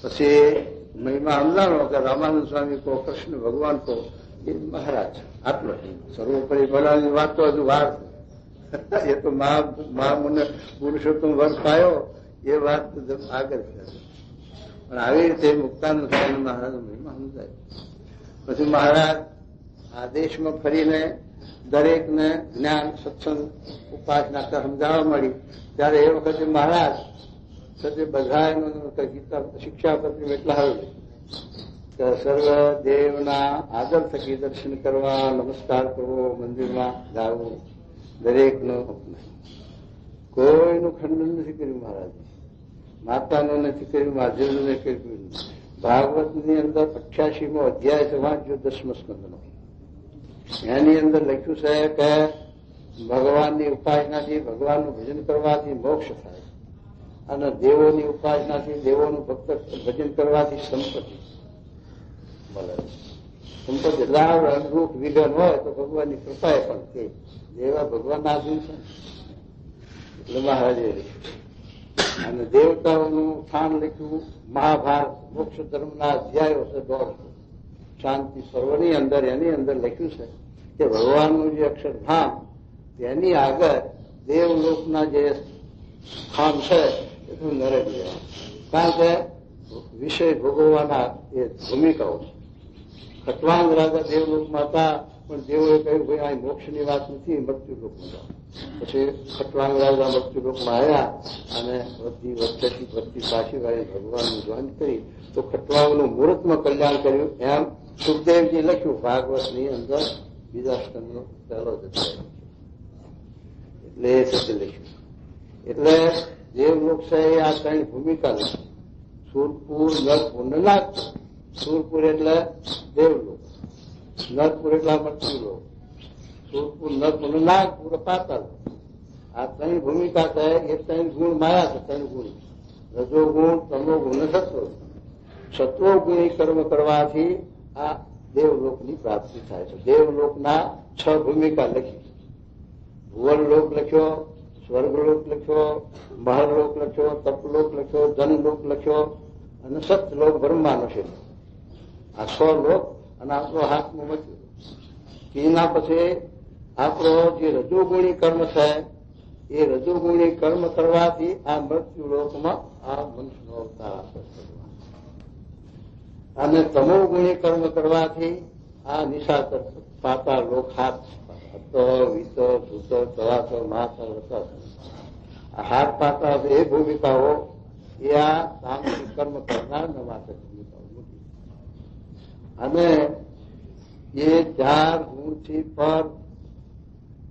પછી મહિમા સમજાણો કે રામાનંદ સ્વામી કો, કૃષ્ણ ભગવાન કો, એ મહારાજ આટલો સર્વોપરી ભલાની વાત તો હજુ વાર એ તો મને પુરુષોત્તમ વર્ગ પાયો એ વાત આગળ છે. પણ આવી રીતે મુક્તાનંદ સ્વામી મહારાજ મહિમા સમજાય. પછી મહારાજ આ દેશમાં ફરીને દરેકને જ્ઞાન સત્સંગ ઉપાસના સમજાવવા મળી. ત્યારે એ વખતે મહારાજ સાથે બધા ગીતા શિક્ષાપત્રી એટલા હવે કે સર્વ દેવના આદર થકી દર્શન કરવા, નમસ્કાર કરવો, મંદિરમાં જાવું, દરેકનો કોઈનું ખંડન નથી કર્યું મહારાજ. માતાનું નથી કર્યું, મહાદેવનું નથી કર્યું. ભાગવતની અંદર 88મો અધ્યાય છે, વાંચ્યો 10મ સ્કંદનો. એની અંદર લખ્યું છે કે ભગવાનની ઉપાસનાથી, ભગવાનનું ભજન કરવાથી મોક્ષ થાય અને દેવોની ઉપાસનાથી, દેવોનું ભક્ત ભજન કરવાથી સંપત્તિ મળે. સંપત્તિ લાભ વિઘન હોય તો ભગવાનની કૃપાએ પણ તે જેવા ભગવાનના આધીન છે. એટલે મહારાજે અને દેવતાઓનું સ્થાન લખ્યું. મહાભારત મોક્ષ ધર્મના અધ્યાયો છે 150. શાંતિ પર્વની અંદર એની અંદર લખ્યું છે કે ભગવાનનું જે અક્ષરધામ તેની આગળ દેવલોકના જે સ્થાન છે એ તો નરક જેવા. કારણ કે વિષય ભોગવવાના એ ભૂમિકાઓ છે. ખટવાંગ રાજા દેવલોકમાં હતા, પણ દેવોએ કહ્યું ભાઈ આ મોક્ષની વાત નથી, મૃત્યુલોકમાં જાઓ. પછી ખટવાંગ રાજા મૃત્યુલોકમાં આવ્યા અને વધતી પાછી વાળી ભગવાનનું ધ્યાન કરી તો ખટવાંગનું મુહૂર્તમાં કલ્યાણ કર્યું. એમ સુખદેવજી લખ્યું ભાગવતની અંદર બીજા સ્કંદનો પહેલો જ એટલે એ સત્ય લખ્યું. એટલે દેવલોક છે આ 3 ભૂમિકા લખી. સુરપુર, નરપુર ને નાગપુર. સુરપુર એટલે દેવલોક, નરપુર એટલે મૃત્યુલોક, સુરપુર, નરપુર ને નાગપુર પાતાળ. આ 3 ભૂમિકા છે. એ 3 ગુણ માયા છે. 3 ગુણ રજોગુણ, તમોગુણ ને સત્વગુણ. સત્વગુણી કર્મ કરવાથી આ દેવલોકની પ્રાપ્તિ થાય છે. દેવલોકના 6 ભૂમિકા લખી. ભુવનલોક લખ્યો, સ્વર્ગલોક લખ્યો, મહલલોક લખ્યો, તપલોક લખ્યો, ધનલોક લખ્યો અને સતલોક બ્રહ્માનો છે. આ 100 લોક અને આપણો હાથમાં મચ્યું. એના પછી આપણો જે રજોગુણી કર્મ છે એ રજોગુણી કર્મ કરવાથી આ મૃત્યુ લોકમાં આ મનુષ્યનો અવતાર આપે છે. અને તમોગુણી કર્મ કરવાથી આ નિશાચર પાતાળ લોક હાથ વિત ધૂત તળાતર મહાતર આ હાથ પાતાળ એ ભૂમિકાઓ એ આ સામૂહિક કર્મ કરનાર માટે ભૂમિકાઓ મૂકી. અને એ 4 ગુણથી પર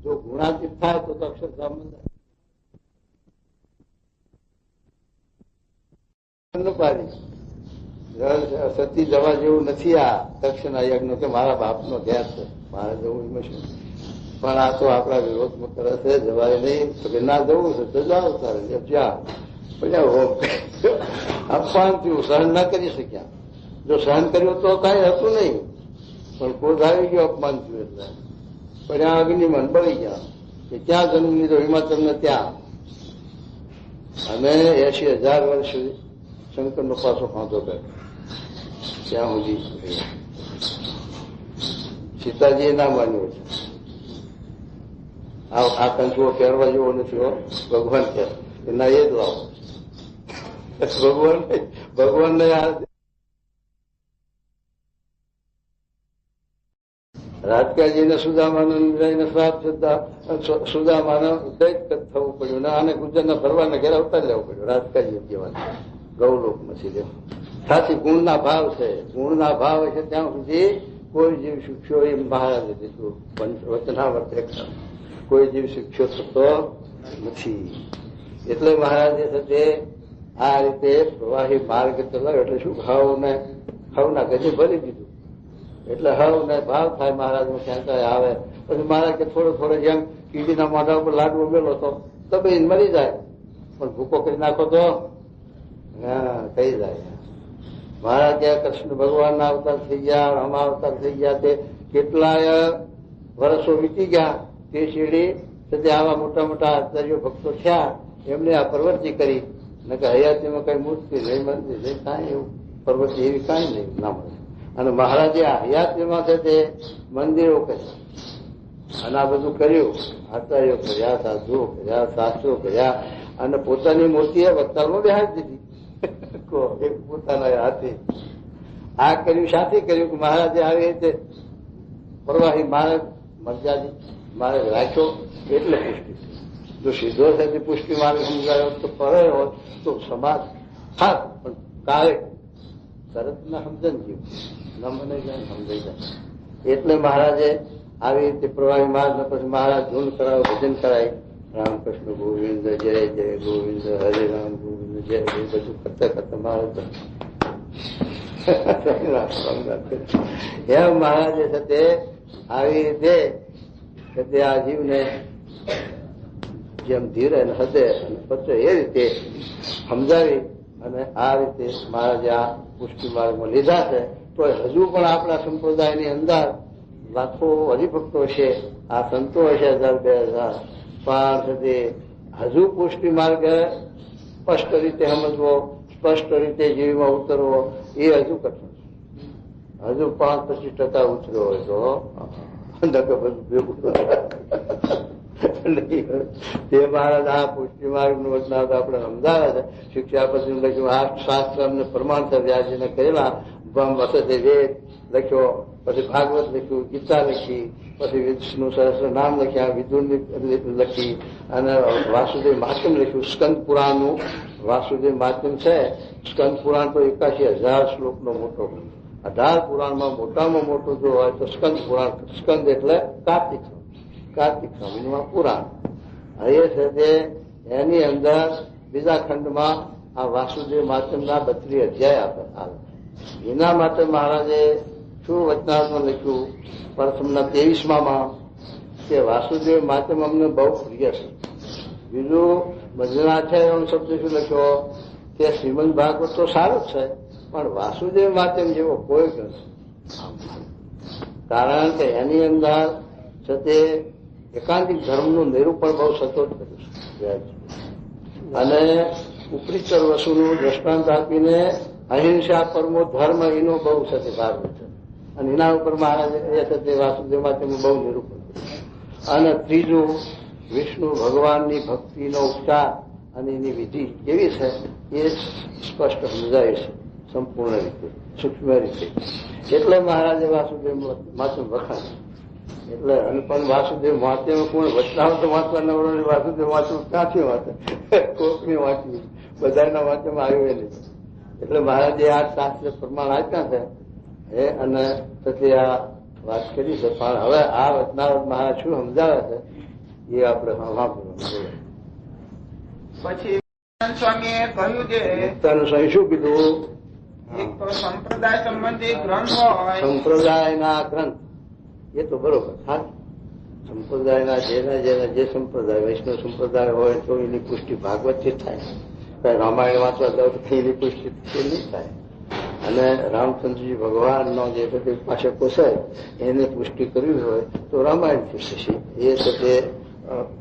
જો ગુણાતીત થાય તો અક્ષરધામ સતી જવા જેવું નથી. આ દક્ષિણા યજ્ઞ કે મારા બાપનો ઘેર છે, મારે જવું એમાં શું? પણ આ તો આપણા વિરોધમાં કરે છે, જવાય નહીં. ના જવું છે તો જાઓ તારે જ્યાં પણ અપમાન થયું, સહન ના કરી શક્યા. જો સહન કર્યું તો કઈ હતું નહીં, પણ ક્રોધ આવી ગયો, અપમાન થયું એટલે. પણ આ અગ્નિમન બળી ગયા કે ક્યાં જન્મ લીધો હિમાચલને ત્યાં. અને 80,000 વર્ષ સુધી શંકરનો પાછો ફાંધો કર્યો ત્યાં સુધી. સીતાજીએ ના માન્યું છે. આ કંઠુઓ પહેરવા જેવો નથી. ભગવાન કે ના એ જ લાવો. ભગવાનને રાજકાજીને સુદામાનંદને શ્રાપ થતા સુદામાને દૈત્ય થવું પડ્યું ને આને ગુજરાતના ભરવાના ઘેર અવતાર લેવું પડ્યું. રાજકાજી કહેવાય ગૌલોકમાં છે. સાચી ગુણના ભાવ છે. ગુણના ભાવ છે ત્યાં સુધી કોઈ જીવ શિક્ષો એ મહારાજે દીધું વચનાવર્તે કોઈ જીવ શિક્ષો થતો નથી. એટલે મહારાજે સાથે આ રીતે પ્રવાહી માર્ગ ચલાવ્યો. એટલે શું હવના ગજે ભરી દીધું. એટલે હવને ભાવ થાય મહારાજનો ક્યાં આવે. પછી મહારાજ કે થોડો જેમ કીડીના મોઢા ઉપર લાડવો મેલો તો દબાઈને મરી જાય, પણ ભૂકો કરી નાખો તો થઈ જાય. મહારાજ ત્યાં કૃષ્ણ ભગવાનના અવતાર થઈ ગયા, રામા અવતાર થઈ ગયા. તે કેટલાય વર્ષો વીતી ગયા. તે શેરડી સાથે આવા મોટા મોટા આચાર્યો ભક્તો થયા. એમને આ પ્રવૃત્તિ કરી. કે હયાતીમાં કઈ મૂર્તિ નહીં, મંદિર નહીં, કાંઈ એવું પ્રવૃત્તિ એવી કાંઈ નહીં ના મળે. અને મહારાજે આ હયાતીમાં છે તે મંદિરો કર્યા અને આ બધું કર્યું. આચાર્યો કર્યા, સાધુઓ કર્યા, શાસ્ત્રો કર્યા. અને પોતાની મૂર્તિએ વક્તાલમાં બેહાડી દીધી પોતાના હાથે. આ કર્યું સાથે કર્યું કે મહારાજે આવી રીતે પ્રવાહી માર્ગ મર્યાદિત માર્ગ રાખ્યો એટલે પુષ્ટિ. જો સીધો સાથે પુષ્ટિ માર્ગ સમજાયો તો ફરે હોત તો સમાજ ખાસ, પણ કાલે તરત ના સમજણ જેવું ન મને જાય સમજાઈ જાય. એટલે મહારાજે આવી રીતે પ્રવાહી માર્ગ ને પછી મહારાજ ધૂન કરાવે, ભજન કરાય. રામકૃષ્ણ ગોવિંદ જય જય ગોવિંદ, હરે રામ ગોવિંદ જય જય બધું કરતા કરતા મહારાજ એમ મહારાજે સાથે આવી રીતે આ જીવને જેમ ધીરે હદે અને પચે એ રીતે સમજાવી અને આ રીતે મહારાજે આ પુષ્ટિ માર્ગમાં લીધા છે. તો હજુ પણ આપણા સંપ્રદાયની અંદર લાખો હરિભક્તો છે, આ સંતો હશે 1000-2000, પણ હજુ પુષ્ટિ માર્ગ સ્પષ્ટ રીતે સમજવો, સ્પષ્ટ રીતે જીવમાં ઉતરવો એ હજુ કઠિન. હજુ 5-25% ઉતર્યો હોય તો ભેગું તે મહારાજ આ પુષ્ટિ માર્ગ નું વચનાર્થ આપણે સમજાવે છે. શિક્ષાપતિ લખ્યું, આ શાસ્ત્ર અમને પ્રમાણસર વ્યાજીને કરેલા. વસતે વેદ લખ્યો, પછી ભાગવત લખ્યું, ગીતા લખી, પછી વિષ્ણુ સહસ્ર નામ લખ્યા, વિદુર લખી, અને વાસુદેવ મહાત્મ લખ્યું. સ્કંદ પુરાણનું વાસુદેવ મહાત્મ છે. સ્કંદ પુરાણ તો 81,000 શ્લોકનો મોટો. 18 પુરાણમાં મોટામાં મોટું જો હોય તો સ્કંદ પુરાણ. સ્કંદ એટલે કાર્તિક સ્વામીનું પુરાણ. એ છે તે એની અંદર બીજા ખંડમાં આ વાસુદેવ મહાત્મના 32 અધ્યાય આવે. એના માટે મહારાજે શું વચનાર્થમાં લખ્યું પ્રથમના 23માં કે વાસુદેવ મહાત્મ અમને બહુ પ્રિય છે. બીજું ભજનાચાર્ય શબ્દ શું લખ્યો કે શ્રીમદ ભાગવત તો સારું જ છે, પણ વાસુદેવ મહાત્મ જેવો કોઈ નથી. કારણ કે એની અંદર છે તે એકાંતિક ધર્મનું નિરૂપણ બહુ સચોટ કર્યું છે. અને ઉપરીચર વસુનું દ્રષ્ટાંત આપીને અહિંસા પરમો ધર્મ એનો બહુ સાથે ભાગ છે. અને એના ઉપર મહારાજે એ સાથે વાસુદેવમાં તેનું બહુ નિરૂપણ કર્યું. અને ત્રીજું, વિષ્ણુ ભગવાનની ભક્તિનો ઉપચાર અને એની વિધિ કેવી છે એ સ્પષ્ટ સમજાય છે, સંપૂર્ણ રીતે, સૂક્ષ્મ રીતે. એટલે મહારાજે વાસુદેવ માત્ર વખાણ. એટલે પણ વાસુદેવ વાંચ્ય કોણ વચનાવત વાંચવા નવરો, વાસુદેવ વાંચવું ક્યાંથી વાંચે? કોકની વાંચવી, બધાના વાંચવામાં આવ્યું નહીં. એટલે મહારાજે આ શાસ્ત્ર પ્રમાણ આપ્યા છે અને પછી આ વાત કરી છે. પણ હવે આ વચનાવત મહારાજ શું સમજાવે છે એ આપણે સાંભળવાનું. પછી સ્વામીએ કહ્યું છે, સ્વામી શું કીધું? એક તો સંપ્રદાય સંબંધી ગ્રંથ હોય, સંપ્રદાયના ગ્રંથ એ તો બરોબર થાય. સંપ્રદાયના જેના જે સંપ્રદાય, વૈષ્ણવ સંપ્રદાય હોય તો એની પુષ્ટિ ભાગવતથી થાય. રામાયણ વાંચવા જાવ તો એની પુષ્ટિ નહીં થાય. અને રામચંદ્રજી ભગવાનનો જે બધી ઉપાસકો છે એને પુષ્ટિ કરવી હોય તો રામાયણથી થશે. એ સાથે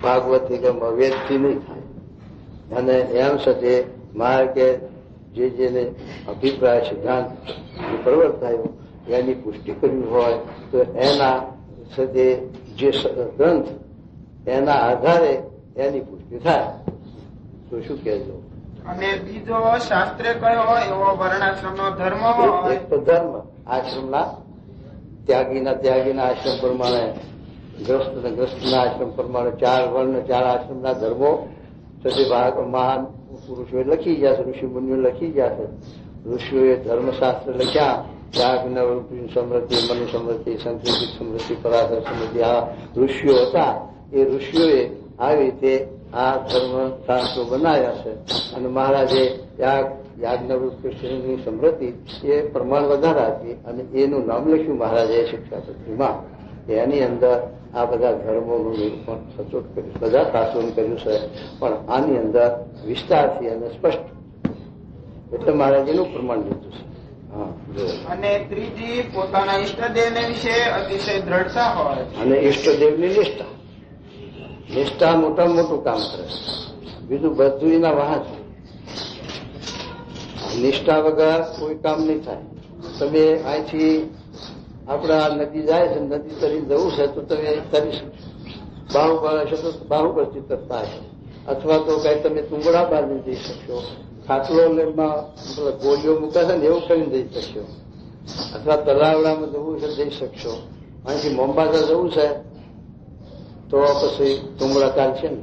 ભાગવતથી કે વેદથી નહીં થાય. અને એમ સાથે મારે કે જેને અભિપ્રાય સિદ્ધાંત પ્રવર્તાયો એની પુષ્ટિ કરવી હોય તો એના સાથે જે ગ્રંથ એના આધારે એની પુષ્ટિ થાય. તો શું કહેજો? અને બીજો શાસ્ત્રે કયો હોય એવો વર્ણાશ્રમનો ધર્મ હોય. એક તો ધર્મ આશ્રમના ત્યાગીના આશ્રમ પ્રમાણે, ગ્રસ્તના આશ્રમ પ્રમાણે 4 વર્ણ 4 આશ્રમના ધર્મો પછી મહાન પુરુષોએ લખી ગયા છે, ઋષિ મુનિઓ લખી ગયા છે. ઋષિઓએ ધર્મશાસ્ત્ર લખ્યા. યાજ્ઞવલ્ક્ય સમૃદ્ધિ, મનુ સમૃદ્ધિ, સંસ્કૃતિક સમૃદ્ધિ, પરાશર સમૃદ્ધિ, આ ઋષિઓ હતા. એ ઋષિઓએ આવી રીતે આ ધર્મશાસ્ત્રો બનાવ્યા છે. અને મહારાજે યાજ્ઞવલ્ક્યની સમૃદ્ધિ એ પ્રમાણ વધારે આપી અને એનું નામ લખ્યું મહારાજે શિક્ષાપત્રીમાં. એની અંદર આ બધા ધર્મોનું નિરૂપણ સચોટ કર્યું, બધા શાસ્ત્રોનું કર્યું છે. પણ આની અંદર વિસ્તારથી અને સ્પષ્ટ, એટલે મહારાજેનું પ્રમાણ લીધું છે. અને ત્રીજી, પોતાના ઈષ્ટદેવને વિશે અતિશય દ્રઢતા હોય. અને ઈષ્ટદેવની નિષ્ઠા મોટામાં મોટું કામ કરે. બીજું બધું એના વાહ છે. નિષ્ઠા વગર કોઈ કામ નહીં થાય. તમે અહીંથી આપણા નદી જાય છે, નદી તરી જવું છે તો તમે તરી શકશો. બાહુ પર હશે તો બાહુ પરથી તરતા હશે. અથવા તો કઈ તમે તુંગડા બાંધી જઈ શકશો. ખાટલો ગોળીઓ મૂકે છે ને એવું કરીને જઈ શકશો. અથવા તલાવડામાં જવું છે જઈ શકશો. અહીંથી મોમ્બાસા જવું છે તો પછી તુંગડા ચાલશે ને?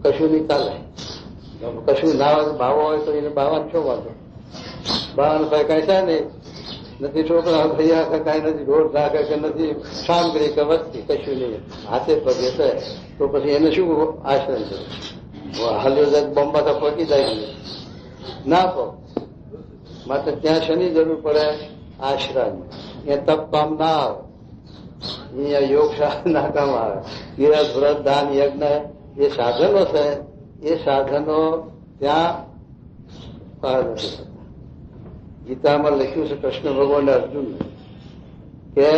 કશું નહીં ચાલે. કશું ના ભાવો હોય તો એને બાવાનું શું વાંધો? બાવાનું ભાઈ કઈ થાય નહીં. નથી છોકરા ભૈયા કઈ નથી, ઢોર નાખે કે નથી સામગ્રી કે વસ્તી કશું નહીં. હાથે પગે છે તો પછી એને શું આશ્રમ છે? હાલ્યો બોમ્બાતા પહોંચી જાય ના કહો. માત્ર ત્યાં શેની જરૂર પડે? આશ્રમ. એ તપ કામ ના આવે, અહીંયા યોગ ના કામ આવે. કિરત વ્રત દાન યજ્ઞ એ સાધનો છે, એ સાધનો ત્યાં નથી થતા. ગીતામાં લખ્યું છે કૃષ્ણ ભગવાને અર્જુન કે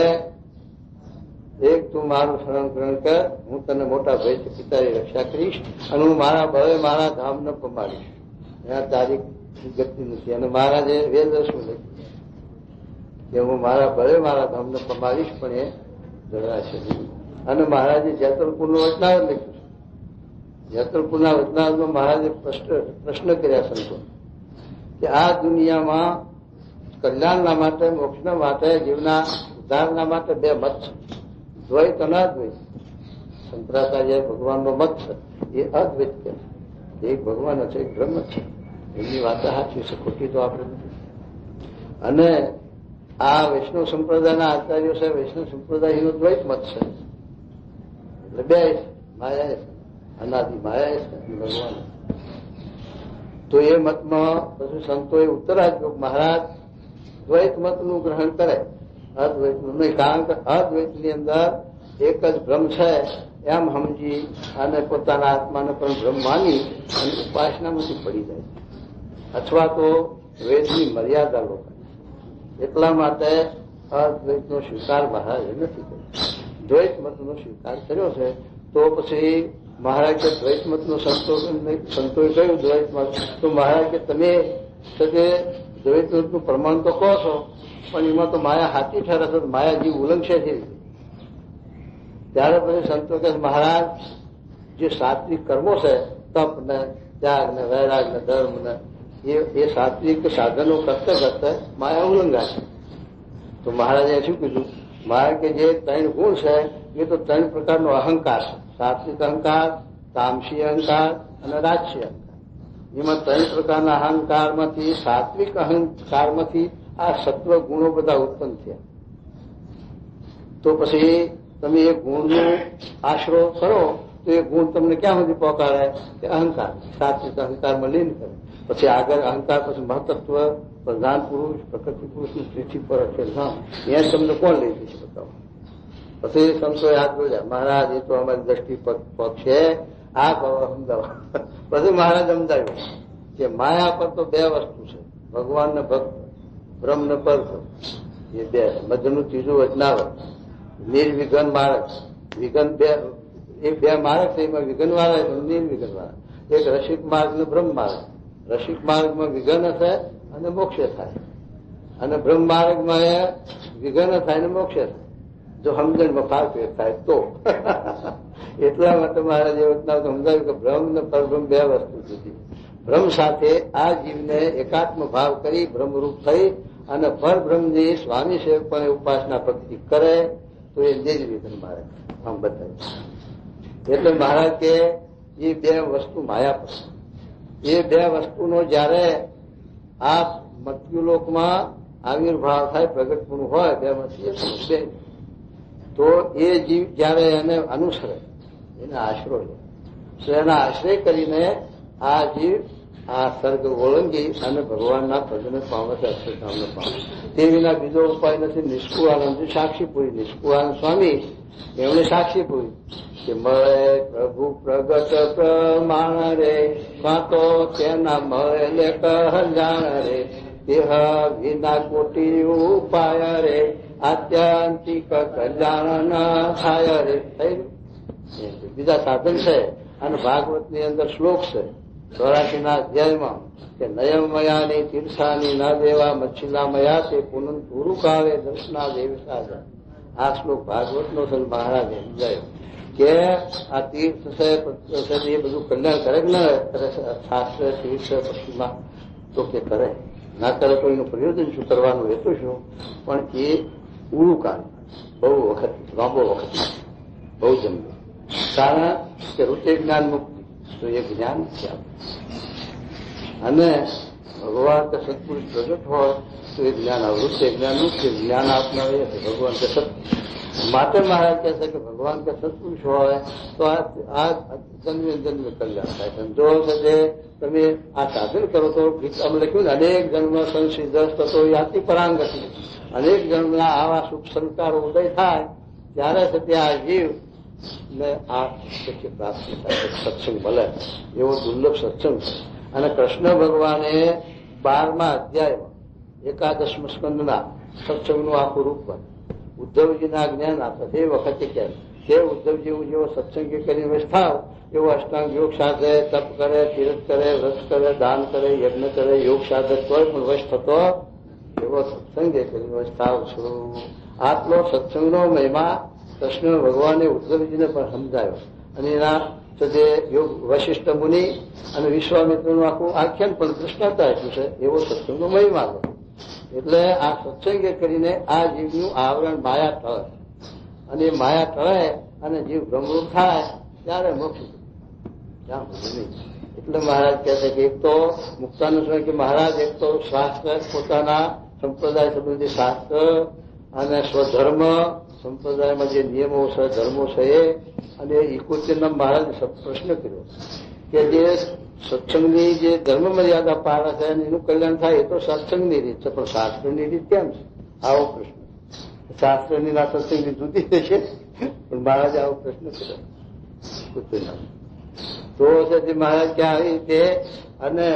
એક તું મારું શરણ ગ્રહણ કર, હું તને મોટા ભયથી પિતાની રક્ષા કરીશ અને હું મારા બળે મારા ધામને પમાડીશ. ત્યાં તારી ગતિ નથી. અને મહારાજે વેદરસમાં લખ્યું કે હું મારા બળે મારા ધામને પમાડીશ, પણ એ જણાશે નહીં. અને મહારાજે જેતલપુરનું વચનાવત લખ્યું છે. જેતલપુરના વચનાવતમાં મહારાજે પ્રશ્ન કર્યા સંતો કે આ દુનિયામાં કલ્યાણના માટે, મોક્ષના માટે, જીવના ઉદ્ધારના માટે 2 મત છે, દ્વૈત અને અદ્વૈત. શંકરાચાર્ય ભગવાનનો મત છે એ અદ્વૈત કે એક ભગવાન છે, એક બ્રહ્મ છે. એમની વાત સાચી છે, ખોટી તો આપણે નથી. અને આ વૈષ્ણવ સંપ્રદાયના આચાર્યો છે, વૈષ્ણવ સંપ્રદાયનો દ્વૈત મત છે. એટલે 2 માયા છે, અનાદિ માયા છે ભગવાન. તો એ મતમાં પછી સંતોએ ઉત્તર આપ્યો મહારાજ દ્વૈત મતનું ગ્રહણ કરે, અદ્વૈતનું નહીં. કારણ કે અદ્વૈતની અંદર એક જ બ્રહ્મ છે એમ સમજી અને પોતાના આત્માને પણ બ્રહ્મ માની અને ઉપાસનામાંથી પડી જાય. અથવા તો વેદની મર્યાદા લોકો, એટલા માટે અદ્વૈતનો સ્વીકાર મહારાજે નથી કર્યો, દ્વૈત મતનો સ્વીકાર કર્યો છે. તો પછી મહારાજ કે દ્વૈત મતનો સંતોએ કહ્યું દ્વૈત મત, તો મહારાજ કે તમે તો તે દ્વૈતનું પ્રમાણ તો કહો છો, પણ એમાં તો માયા હાથી ઠરે છે, માયા જીવ ઉલ્લંઘશે છે. ત્યારે પછી સંતો કે મહારાજ જે સાત્વિક કર્મો છે, તપ ને ત્યાગ ને વૈરાગ ને ધર્મ ને એ સાત્વિક સાધનો કરતા કરતા માયા ઉલ્લંઘાશે. તો મહારાજે શું કીધું? મહારાજ કે જે 3 ગુણ છે એ તો 3 પ્રકારનો અહંકાર છે. સાત્વિક અહંકાર, તામસી અહંકાર અને રાજસી અહંકાર. એમાં 3 પ્રકારના અહંકારમાંથી સાત્વિક અહંકારમાંથી આ સત્વ ગુણો બધા ઉત્પન્ન થયા. તો પછી તમે એ ગુણનો આશરો કરો તો એ ગુણ તમને ક્યાં સુધી પહોંચાડે? કે અહંકાર, સાત્વિક અહંકારમાં લીન કરે. પછી આગળ અહંકાર, પછી મહતત્વ, પ્રધાન પુરુષ, પ્રકૃતિ પુરુષની પૃથ્વી પર છે ધામ, ત્યાં તમને કોણ લઈ જશે બતાવો? પછી સંતોએ હાથ જોડ્યા, મહારાજ એ તો અમારી દ્રષ્ટિ પગ છે, આ કહો સમજાવો. પછી મહારાજ સમજાવ્યું કે માયા પર તો 2 વસ્તુ છે, ભગવાન ને ભક્ત, બ્રહ્મ ને પર્વ, એ 2. મધ્યનું ત્રીજું વચનાવત, નિર્વિઘન માર્ગ. વિઘન 2 માર્ગ છે, એમાં વિઘન વાળા નિર્વિઘન વાળા. એક રસિક માર્ગ ને બ્રહ્મ માર્ગ. રસિક માર્ગમાં વિઘન થાય અને મોક્ષ થાય, અને બ્રહ્મ માર્ગમાં વિઘન થાય અને મોક્ષ થાય. જો સમજણમાં ફાળફેર થાય તો. એટલા માટે મહારાજ એ વખત સમજાવ્યું કે બ્રહ્મ ને પરબ્રહ્મ 2 વસ્તુ જુદી. બ્રહ્મ સાથે આ જીવને એકાત્મ ભાવ કરી બ્રહ્મરૂપ થઈ અને પરબ્રહ્મની સ્વામી સેવકપણે ઉપાસના ભક્તિ કરે તો એ નિર્વિઘન માર્ગ આમ બતાવ્યું. એટલે મહારાજ કે એ 2 વસ્તુ માયા પર, એ 2 વસ્તુનો જયારે આ મૃત્યુલોકમાં આવિર્ભાવ થાય, પ્રગટપણું હોય 2 માંથી તો એ જીવ જયારે એને અનુસરે, એને આશરો લે, તો એના આશ્રય કરીને આ જીવ આ સર્ગ ઓળંગી અને ભગવાનના પદને પામે છે, અક્ષરધામને પામે. તે વિના બીજો ઉપાય નથી. નિષ્કુળાનંદ સાક્ષી પૂરી, નિષ્કુળાનંદ સ્વામી એમણે સાક્ષી પૂરી કે મળે પ્રભુ પ્રગટ પ્રમાણ રે, તો તેના મળે કલ્યાણ રે, દેહ વિના કોટી ઉપાય રે, આત્યંતિક કલ્યાણ ના થાય રે. થઈ બીજા સાધન છે. અને ભાગવતની અંદર શ્લોક છે 84ના અધ્યાયમાં કે નયમયાની તીર્થાની ના દેવા મચ્છિલા મયા તે પુનઃ પૂરું કાવે દર્શના દેવ સાધન. આ શ્લોક ભાગવતનો છે. મહારાજે સમજાયો કે આ તીર્થ છે એ બધું કલ્યાણ કરે કે ના કરે? શાસ્ત્ર તીર્થ પક્ષીમાં તો કે કરે, ના કરે તો એનું પ્રયોજન શું, કરવાનું એ તો શું? પણ એ ઉડું કાળ, બહુ વખત, લાંબો વખત, બહુ જમવું. કારણ કે રૂચે જ્ઞાન મુક્તિ તો એ જ્ઞાન છે. અને ભગવાન કે સત્પુરુષ પ્રગટ હોય તો એ જ્ઞાન અવૃત્ય જ્ઞાન મુક્તિ, જ્ઞાન આપનાર એ ભગવાન કે સત્. માટે મહારાજ કહે છે કે ભગવાન કે સત્પુરુષ હોય તો આ જન્મે જન્મે કલ્યાણ થાય. જો છે તમે આ સાધન કરો તો અમે લખ્યું ને અનેક જન્મ સંસિદ્ધ થતો યાતિ પરાંગતિ, અનેક જન્મના આવા સુખ સંસ્કારો ઉદય થાય ત્યારે છે ત્યાં જીવ ને આ પ્રાપ્ત થાય, સત્સંગ મળે. એવો દુર્લભ સત્સંગ છે. અને કૃષ્ણ ભગવાને 12મા અધ્યાયમાં 11મ સ્કંદના સત્સંગનું આખું રૂપ બને. ઉદ્ધવજીના જ્ઞાન આપે તે વખતે ક્યારે તે ઉદ્ધવજી જેવો સત્સંગી કરી વશ થાવ એવો અષ્ટાંગ યોગ સાધે, તપ કરે, તીર્થ કરે, વ્રત કરે, દાન કરે, યજ્ઞ કરે, યોગ સાધે, કોઈ પણ વશ થતો એવો સત્સંગે કરી વશ થાવ છું. આટલો સત્સંગનો મહિમા કૃષ્ણ ભગવાને ઉદ્ધવજીને પણ સમજાયો. અને એના જે યોગ વશિષ્ઠ મુનિ અને વિશ્વામિત્રનું આખું આખ્યાન પણ દૃષ્ટાંત આપ્યું છે. એવો સત્સંગનો મહિમા. એટલે આ સત્સંગે કરીને આ જીવનું આવરણ માયા ટળે, અને એ માયા ટળે અને જીવ બ્રહ્મરૂપ થાય ત્યારે મોક્ષ. ત્યાં બધું નહીં. એટલે મહારાજ કહે છે કે એક તો મુક્તાનંદ સ્વામી કે મહારાજ એક તો શાસ્ત્ર, પોતાના સંપ્રદાય સંબંધી શાસ્ત્ર અને સ્વધર્મ સંપ્રદાયમાં જે નિયમો છે, ધર્મો છે એ, અને 71 મહારાજે પ્રશ્ન કર્યો કે જે સત્સંગની જે ધર્મ મર્યાદા પાળે છે એનું કલ્યાણ થાય એ તો સત્સંગની રીત છે, પણ શાસ્ત્રની રીત કેમ છે? આવો પ્રશ્ન. શાસ્ત્રની ના સત્સંગની જુદી છે, પણ મહારાજે આવો પ્રશ્ન કર્યો. તો જે મહારાજ ક્યાં આવી તે અને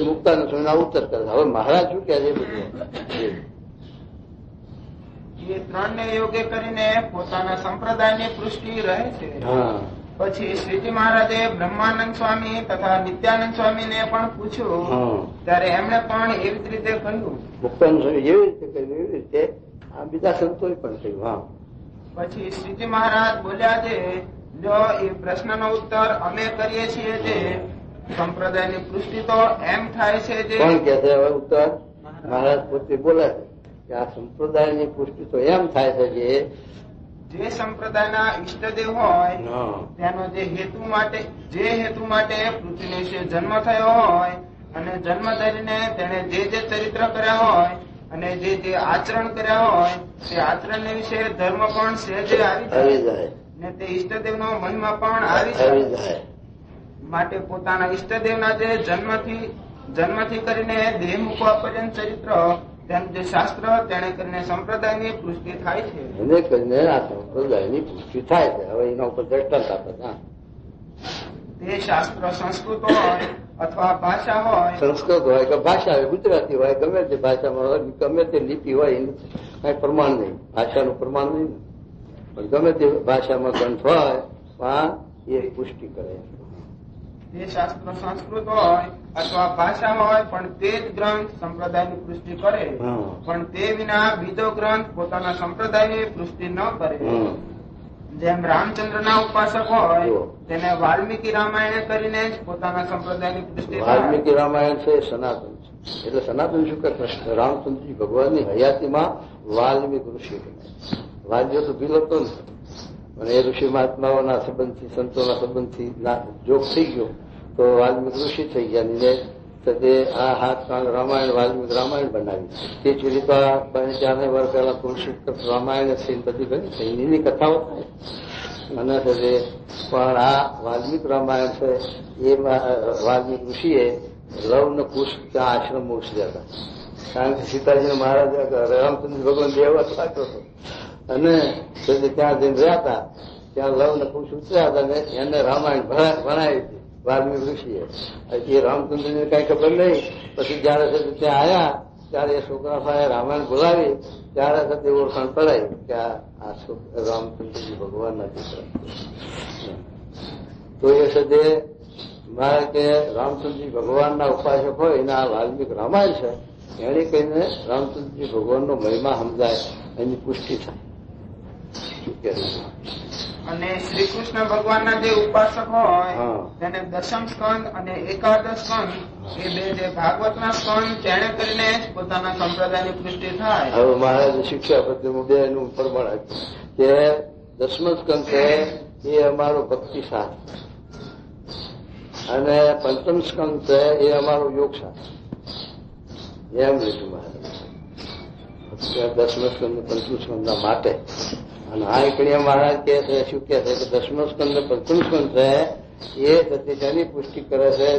મુક્તાનંદ સ્વામીના ઉત્તર કરે. હવે મહારાજ શું કહે છે બધું એ 3 ને યોગે કરીને પોતાના સંપ્રદાયની પુષ્ટિ રહે છે. હા, પછી શ્રીજી મહારાજે બ્રહ્માનંદ સ્વામી તથા નિત્યાનંદ સ્વામીને પણ પૂછ્યું, ત્યારે એમણે પણ એવી જ રીતે કહ્યું. મુક્તાનંદ સ્વામી જેવી રીતે કહ્યું એવી રીતે આ બીજા સંતોએ પણ કહ્યું. હા. પછી શ્રીજી મહારાજ બોલ્યા છે, જો એ પ્રશ્નનો ઉત્તર અમે કરીએ છીએ જે સંપ્રદાયની પુષ્ટિ તો એમ થાય છે જે કોણ કે છે ઉત્તર? મહારાજ પોતે બોલે કે આ સંપ્રદાયની પુષ્ટિ તો એમ થાય છે કે જે સંપ્રદાયના ઈષ્ટદેવ હોય તેનો જે હેતુ માટે પૃથ્વી વિશે જન્મ થયો હોય અને જન્મ ધરીને તેને જે ચરિત્ર કર્યા હોય અને જે આચરણ કર્યા હોય તે આચરણ વિશે ધર્મ પણ સહેજે આવી જાય ને તે ઈષ્ટદેવનો મહિમા પણ આવી જાય. માટે પોતાના ઈષ્ટદેવના જે જન્મથી કરીને દેહ મૂકવા પર્યંત ચરિત્ર તેનું જે શાસ્ત્ર તેને કરીને સંપ્રદાયની પુષ્ટિ થાય છે. એને કરીને આ સંપ્રદાયની પુષ્ટિ થાય છે. હવે એના ઉપર દ્રષ્ટાંત આપે. તે શાસ્ત્ર સંસ્કૃત હોય અથવા ભાષા હોય, સંસ્કૃત હોય કે ભાષા હોય, ગુજરાતી હોય, ગમે તે ભાષામાં હોય, ગમે તે લિપિ હોય, એનું કઈ પ્રમાણ નહીં, ભાષાનું પ્રમાણ નહીં. પણ ગમે તે ભાષામાં ગ્રંથ હોય એ પુષ્ટિ કરે. તે શાસ્ત્ર સંસ્કૃત હોય અથવા ભાષા હોય પણ તે જ ગ્રંથ સંપ્રદાયની પુષ્ટિ કરે. પણ તે વિના બીજો ગ્રંથ પોતાના સંપ્રદાયની પુષ્ટિ ન કરે. જેમ રામચંદ્રના ઉપાસક હોય તેને વાલ્મીકી રામાયણ કરીને જ પોતાના સંપ્રદાયની પુષ્ટિ. વાલ્મીકી રામાયણ છે સનાતન છે. એટલે સનાતન શું કે કૃષ્ણ રામચંદ્રજી ભગવાનની હયાતીમાં વાલ્મીકી ઋષિ વાલ્યો તો ભીલતો નથી, અને એ ઋષિ મહાત્માઓના સંબંધથી સંતોના સંબંધથી જોગ થઈ ગયો તો વાલ્મીકી ઋષિ થઈ ગયા. તે આ હાથ રામાયણ વાલ્મીકી રામાયણ બનાવી. તે ચુલિકા 4 વર્ષ પહેલા પુરુષોત્તમ રામાયણ થઈને બધી ઘણી એની કથાઓ થાય અને પણ આ વાલ્મીકી રામાયણ છે એ વાલ્મીકી ઋષિએ લવ ને કુશ ત્યાં આશ્રમ ઉછર્યા હતા. કારણ કે સીતાજીને મહારાજ રામચંદ્ર ભગવાન બે વાત વાંચતો હતો અને ત્યાં જઈને રહ્યા હતા. ત્યાં લવ ને કુશ ઉતર્યા હતા અને એને રામાયણ ભણાવી હતી વાલ્મીકી ઋષિએ. એ રામચંદ્રને કઈ ખબર નહીં. પછી જયારે ત્યાં આવ્યા ત્યારે એ છોકરા પાસે રામાયણ બોલાવી ત્યારે સાથે ઓળખાણ પડાય કે આ રામચંદ્રજી ભગવાનના દીકરા. તો એ સદે મારે કે રામચંદ્રજી ભગવાનના ઉપાસક હોય એના આ વાલ્મીકી રામાયણ છે એને કહીને રામચંદ્રજી ભગવાનનો મહિમા સમજાય, એની પુષ્ટિ થાય. અને શ્રી કૃષ્ણ ભગવાનના જે ઉપાસક હોય તેને દશમ સ્કંદ અને એકાદશ સ્કંદ એ બે જે ભાગવતના સ્કંદ તેને કરીને પોતાના સંપ્રદાયની પુષ્ટિ થાય. હવે મહારાજ શિક્ષા પદ્ધતિ બે નું પ્રમાણ આપ્યું કે દસમ સ્કંદ છે એ અમારો ભક્તિ શાસ્ત્ર અને પંચમ સ્કંદ છે એ અમારો યોગ શાસ્ત્ર. એમ લીધું મહારાજ દસમ સ્કંદ પંચમ સ્કંદના માટે. અને આ એકડીયા મહારાજ કે છે શું કે છે કે દસમો સ્કંદ ને પંચમ સ્કંદ છે એ સતીશાની પુષ્ટિ કરે છે.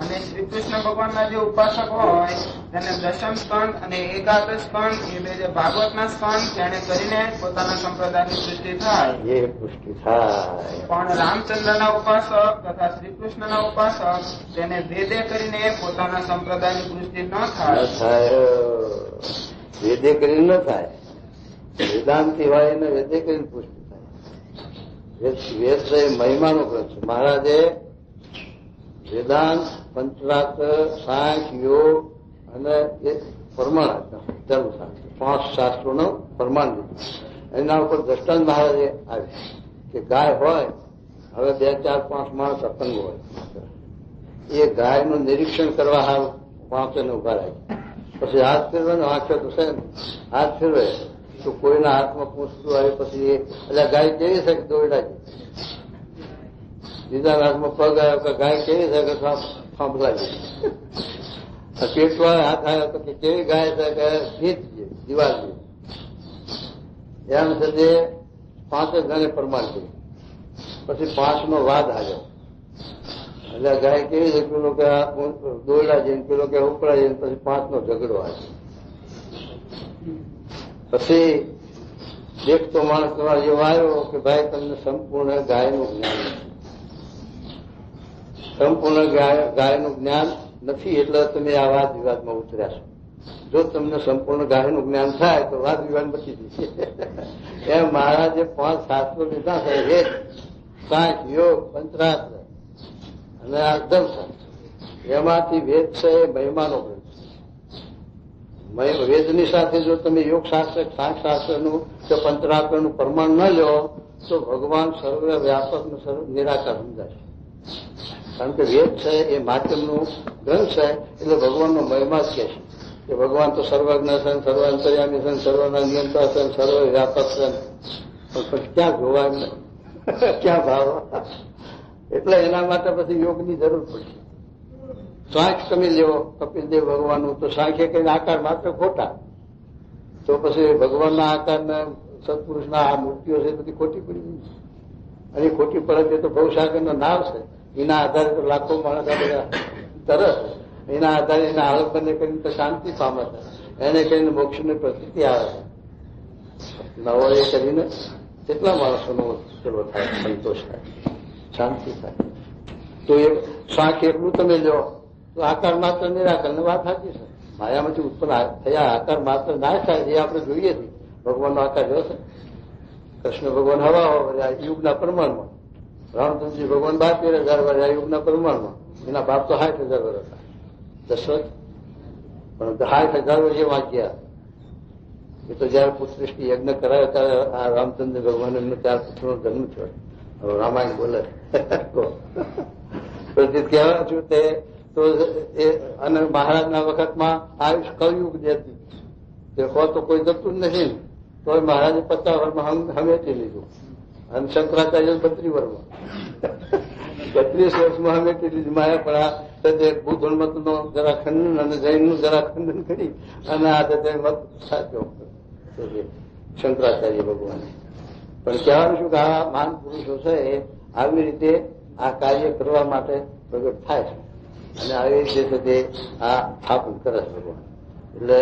અને શ્રી કૃષ્ણ ભગવાનના જે ઉપાસક હોય તેને દશમ સ્કંદ અને એકાદશ સ્કંદ એ બે જે ભાગવતના સ્કંદ તેને કરીને પોતાના સંપ્રદાયની પુષ્ટિ થાય. એ પુષ્ટિ થાય. પણ રામચંદ્રના ઉપાસક તથા શ્રી કૃષ્ણના ઉપાસક તેને વેદે કરીને પોતાના સંપ્રદાયની પુષ્ટિ ન થાય. વેદે કરીને ન થાય. વેદાંતિ હોય એને વેદે કરીને પુષ્ટિ થાય. વેદ છે મહિમાનો ગ્રંથ છે. મહારાજે વેદાંત, પંચરાત્ર, સાંખ્ય, યોગ અને એ પ્રમાણ ધર્મશાસ્ત્ર 5 શાસ્ત્રોનો પ્રમાણ લીધું. એના ઉપર દ્રષ્ટાંત મહારાજે આવ્યું કે ગાય હોય, હવે 2, 4, 5 માણસ અપંગ હોય, એ ગાયનું નિરીક્ષણ કરવા સારું 5 ઉભા રાખે. પછી હાથ ફેરવાનો આંખે તો છે ને હાથ ફેરવે તો કોઈના હાથમાં પૂછતું આવે પછી એટલે ગાય કેવી છે કે દોરડા છે. બીજા હાથમાં પગ આવ્યો કે ગાય કેવી છે કે ફાંભલાઈ પેટવાળા હાથ આવ્યો તો કે કેવી ગાય છે કે ભીત છે દિવાલ છે. એમ છે તે 5 જણે પ્રમાણ કર્યું. પછી 5નો વાદ આવ્યો. એટલે ગાય કેવી છે પેલો કે દોરડા જઈને પેલો કે ઉપડા જઈને પછી 5નો ઝઘડો આવ્યો. પછી દેખતો માણસ તમારે જેવો આવ્યો કે ભાઈ તમને સંપૂર્ણ ગાયનું જ્ઞાન નથી. સંપૂર્ણ ગાયનું જ્ઞાન નથી એટલે તમે આ વાદ વિવાદમાં ઉતર્યા છો. જો તમને સંપૂર્ણ ગાયનું જ્ઞાન થાય તો વાદ વિવાદ બચી જશે. એમ મહારાજે 5 શાસ્ત્રો લીધા છે, વેદ, સાંખ્ય, યોગ, પંચરાત્ર અને આ ધર્મશાસ્ત્ર. એમાંથી વેદ છે એ મહિમાનો ગ્રંથ. વેદની સાથે જો તમે યોગશાસ્ત્ર, સાંખ્યશાસ્ત્રનું કે પંચરાત્રનું પ્રમાણ ન લો તો ભગવાન સર્વવ્યાપક નિરાકાર સમજાશે. કારણ કે વેદ છે એ માધ્યમનું ગ્રંથ છે, એટલે ભગવાનનો મહિમા જ કહે છે કે ભગવાન તો સર્વજ્ઞ છે, સર્વાંતર્યામી છે, સર્વના નિયંતા છે, સર્વવ્યાપક છે. પણ ક્યાં જોવા એમને, ક્યાં ભાવ? એટલે એના માટે પછી યોગની જરૂર પડશે. સાંખ્ય તમે લેવો કપિલદેવ ભગવાનનું, તો સાંખ્ય કઈ આકાર માત્ર ખોટા. તો પછી ભગવાનના આકારના સત્પુરુષના આ મૂર્તિઓ છે બધી ખોટી પડી ગઈ. અને ખોટી પડે તો ભવસાગરનો નાવ છે, એના આધારે તો લાખો માણસ બધા તરસ, એના આધારે એના આળપને કરીને તો શાંતિ પામે છે, એને કરીને મોક્ષની પ્રતિતિ આવે છે. નવો એ કરીને કેટલા માણસોનો પેલો થાય, સંતોષ થાય, શાંતિ થાય. તો એ શાંખ એટલું તમે લો તો આકાર માત્ર નિરાકાર વાત સાચી છે. માયામાંથી ઉત્પન્ન થયા આકાર માત્ર ના થાય એ આપણે જોઈએ છીએ. ભગવાનનો આકાર જો છે, કૃષ્ણ ભગવાન હવા યુગના પ્રમાણમાં, રામચંદ્રજી ભગવાન 12,000 વર્ષ યુગના પ્રમાણમાં, એના બાપ તો 60,000 વર્ષ હતા દશરથ, પણ 60,000 વર્ષ એ વાંચ્યા. એ તો જયારે પુત્રષ્ટિ યજ્ઞ કરાયો ત્યારે આ રામચંદ્ર ભગવાન એમનો 4 પુત્રનો જન્મ થયો. હવે રામાયણ બોલે પ્રતિત કહેવા છું તે તો એ, અને મહારાજના વખતમાં આયુષ કળયુગ જે હતી તે હો તો કોઈ જતું જ નથી, તો મહારાજે 50 વર્ષમાં હમેટી લીધું. અને શંકરાચાર્ય 32 વર્ષમાં 32 વર્ષમાં હમેટી લીધી માયા. પણ આ બુદ્ધમતનો જરા ખંડન અને જૈનનું જરા ખંડન કરી અને આ મત સાચો શંકરાચાર્ય ભગવાને. પણ કહેવાનું શું કે આ મહાન પુરુષો છે એ આવી રીતે આ કાર્ય કરવા માટે પ્રગટ થાય છે અને આવી રીતે છે તે આ સ્થાપન કરે છે ભગવાન. એટલે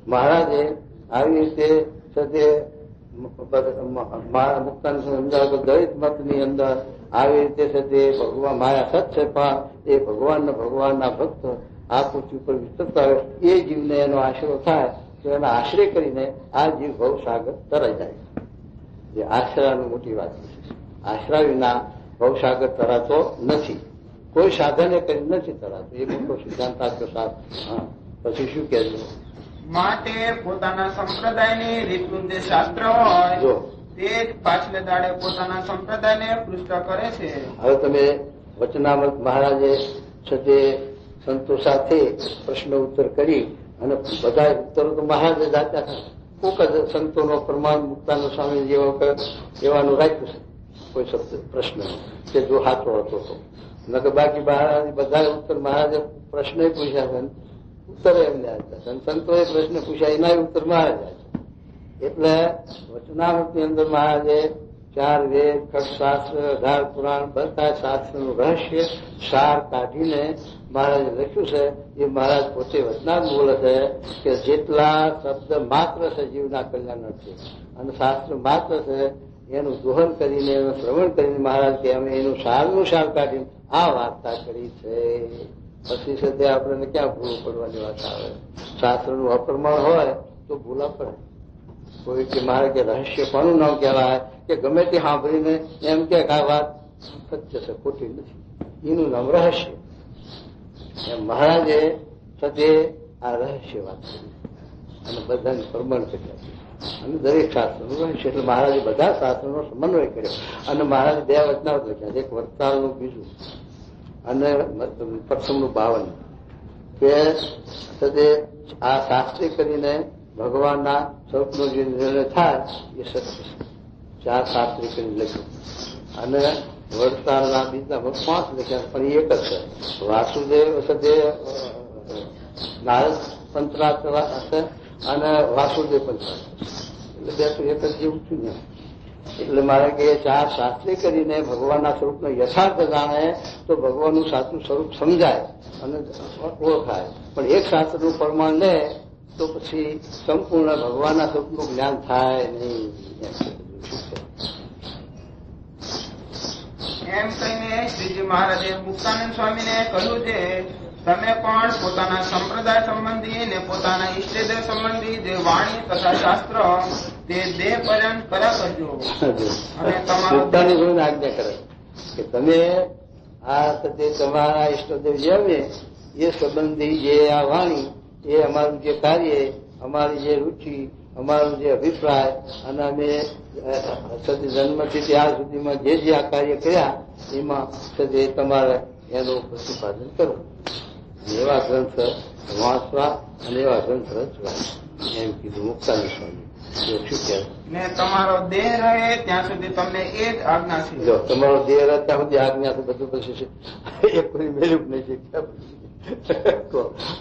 મહારાજે આવી રીતે છે તે મુક્તાને સમજાવે કે દલિત મતની અંદર આવી રીતે છે તે ભગવાન માયા સત છે, પણ એ ભગવાનના ભક્ત આ પૃથ્વી ઉપર વિસ્તરતા હોય એ જીવને એનો આશરો થાય તો એના આશ્રય કરીને આ જીવ ભવસાગર તરાઈ જાય. જે આશરાની મોટી વાત છે. આશરા વિના ભવસાગર તરાતો નથી, કોઈ સાધને કરી નથી તરાતો. એ મોટો સિદ્ધાંત આપ્યો સાથ. પછી શું કે છે? માટે પોતાના સંપ્રદાયની રીતનું જે શાસ્ત્ર હોય તે જ પાછલે દાડે પોતાના સંપ્રદાયને પૃષ્ઠ કરે છે. હવે તમે વચનામૃત મહારાજે છે તે સંતો સાથે પ્રશ્ન ઉત્તર કરી અને બધા ઉત્તરો તો મહારાજે જાતા હતા. કોક જ સંતોનો પ્રમાણ મુક્તાનંદ સ્વામી એવાનું રાખ્યું છે કોઈ શબ્દ પ્રશ્ન કે જો સાચો હતો તો, ન કે બાકી બધા ઉત્તર મહારાજે પ્રશ્ન પૂછ્યા છે, ઉત્તર એમને આપ્યા છે. સંતોએ પ્રશ્ન પૂછ્યા એના ઉત્તર મહારાજ આપ્યા. એટલે વચનામૃતની અંદર મહારાજે 4 વેદ, ખટશાસ્ત્ર, 18 પુરાણ બધા શાસ્ત્રનું રહસ્ય સાર કાઢીને મહારાજે લખ્યું છે. એ મહારાજ પોતે વચનામૃત બોલે છે કે જેટલા શબ્દ માત્ર છે જીવના કલ્યાણ છે અને શાસ્ત્ર માત્ર છે એનું દોહન કરીને એનું શ્રવણ કરીને મહારાજ કે અમે એનું સારનું સાર કાઢીને આ વાર્તા કરી છે. પછી છે તે આપણને ક્યાં ભૂલ પડવાની વાત આવે? શાસ્ત્રનું અપ્રમાણ હોય તો ભૂલા પડે. કોઈ કે મારે કે રહસ્ય કોનું નામ કહેવાય કે ગમે તે સાંભળીને એમ કે આ વાત સત્ય છે, ખોટી નથી, એનું નામ રહસ્ય. એમ મહારાજે સત્ય આ રહસ્ય વાત કરી અને બધાને પ્રમાણ કર્યા અને દરેક શાસ્ત્રનું રહસ્ય. એટલે મહારાજે બધા શાસ્ત્રનો સમન્વય કર્યો અને મહારાજે 2 વચનામૃત લખ્યા, એક વરતાલનું બીજું અને પ્રથમનું 52 કે આ શાસ્ત્રી કરીને ભગવાનના સ્વરૂપનો જે નિર્ણય થાય એ સત્ય છે. 4 શાસ્ત્રી કરીને લખ્યું અને વડતાલના બીજા 5 લખ્યા પણ એક જ છે. વાસુદેવ છે નારદ પંચરાત્ર હશે અને વાસુદેવ પંચરાત્ર એટલે 2 તો એક જ જેવું છું ને. એટલે મારે કે 4 શાસ્ત્રી કરીને ભગવાનના સ્વરૂપનો યથાર્થ જાણે તો ભગવાનનું સાચું સ્વરૂપ સમજાય અને ઓળખાય. પણ એક શાસ્ત્રનું પ્રમાણ લે તો પછી સંપૂર્ણ ભગવાનના સ્વરૂપનું જ્ઞાન થાય નહીં. એમ કહીને શ્રીજી મહારાજે મુક્તાનંદ સ્વામીને કહ્યું છે તમે પણ પોતાના સંપ્રદાય સંબંધી ને પોતાના ઈષ્ટદેવ સંબંધી જે વાણી તથા શાસ્ત્ર તે દેહ પર્યંત કર્યા કરજો. અને તમારો આજ્ઞા કરે કે તમે આ તમારા ઈષ્ટદેવ જે આવે એ સંબંધી જે આ વાણી એ અમારું જે કાર્ય, અમારી જે રુચિ, અમારું જે અભિપ્રાય, અને અમે જન્મથી ત્યાર સુધીમાં જે જે આ કાર્ય કર્યા એમાં તમારે એનું પ્રતિપાદન કરવું. એવા ગ્રંથ વાંચવા અને એવા ગ્રંથ રચવા એમ કીધું મુક્તાનંદ સ્વામી. શું કહેવાય? ને તમારો દેહ રહે ત્યાં સુધી તમને એ જ આજ્ઞા છે. જો તમારો દેહ રહે ત્યાં સુધી આજ્ઞા તો બધું પછી છે એ કોઈ મેળ્યું નહીં છે.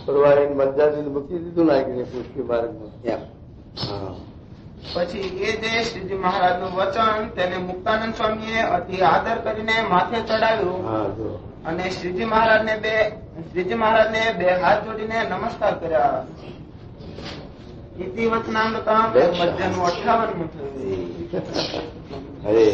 પરવારે મરજાદી મૂકી દીધું નાખીને પુષ્ટિ માર્ગમાં ત્યાં. હા, પછી એ જે શ્રીજી મહારાજનું વચન તેને મુક્તાનંદ સ્વામીએ અતિ આદર કરીને માથે ચડાવ્યું. હા, જો અને શ્રીજી મહારાજને બે હાથ જોડીને નમસ્કાર કર્યા. ઇતિ વચનામૃતમ મધ્યનું 58મું થયું. અરે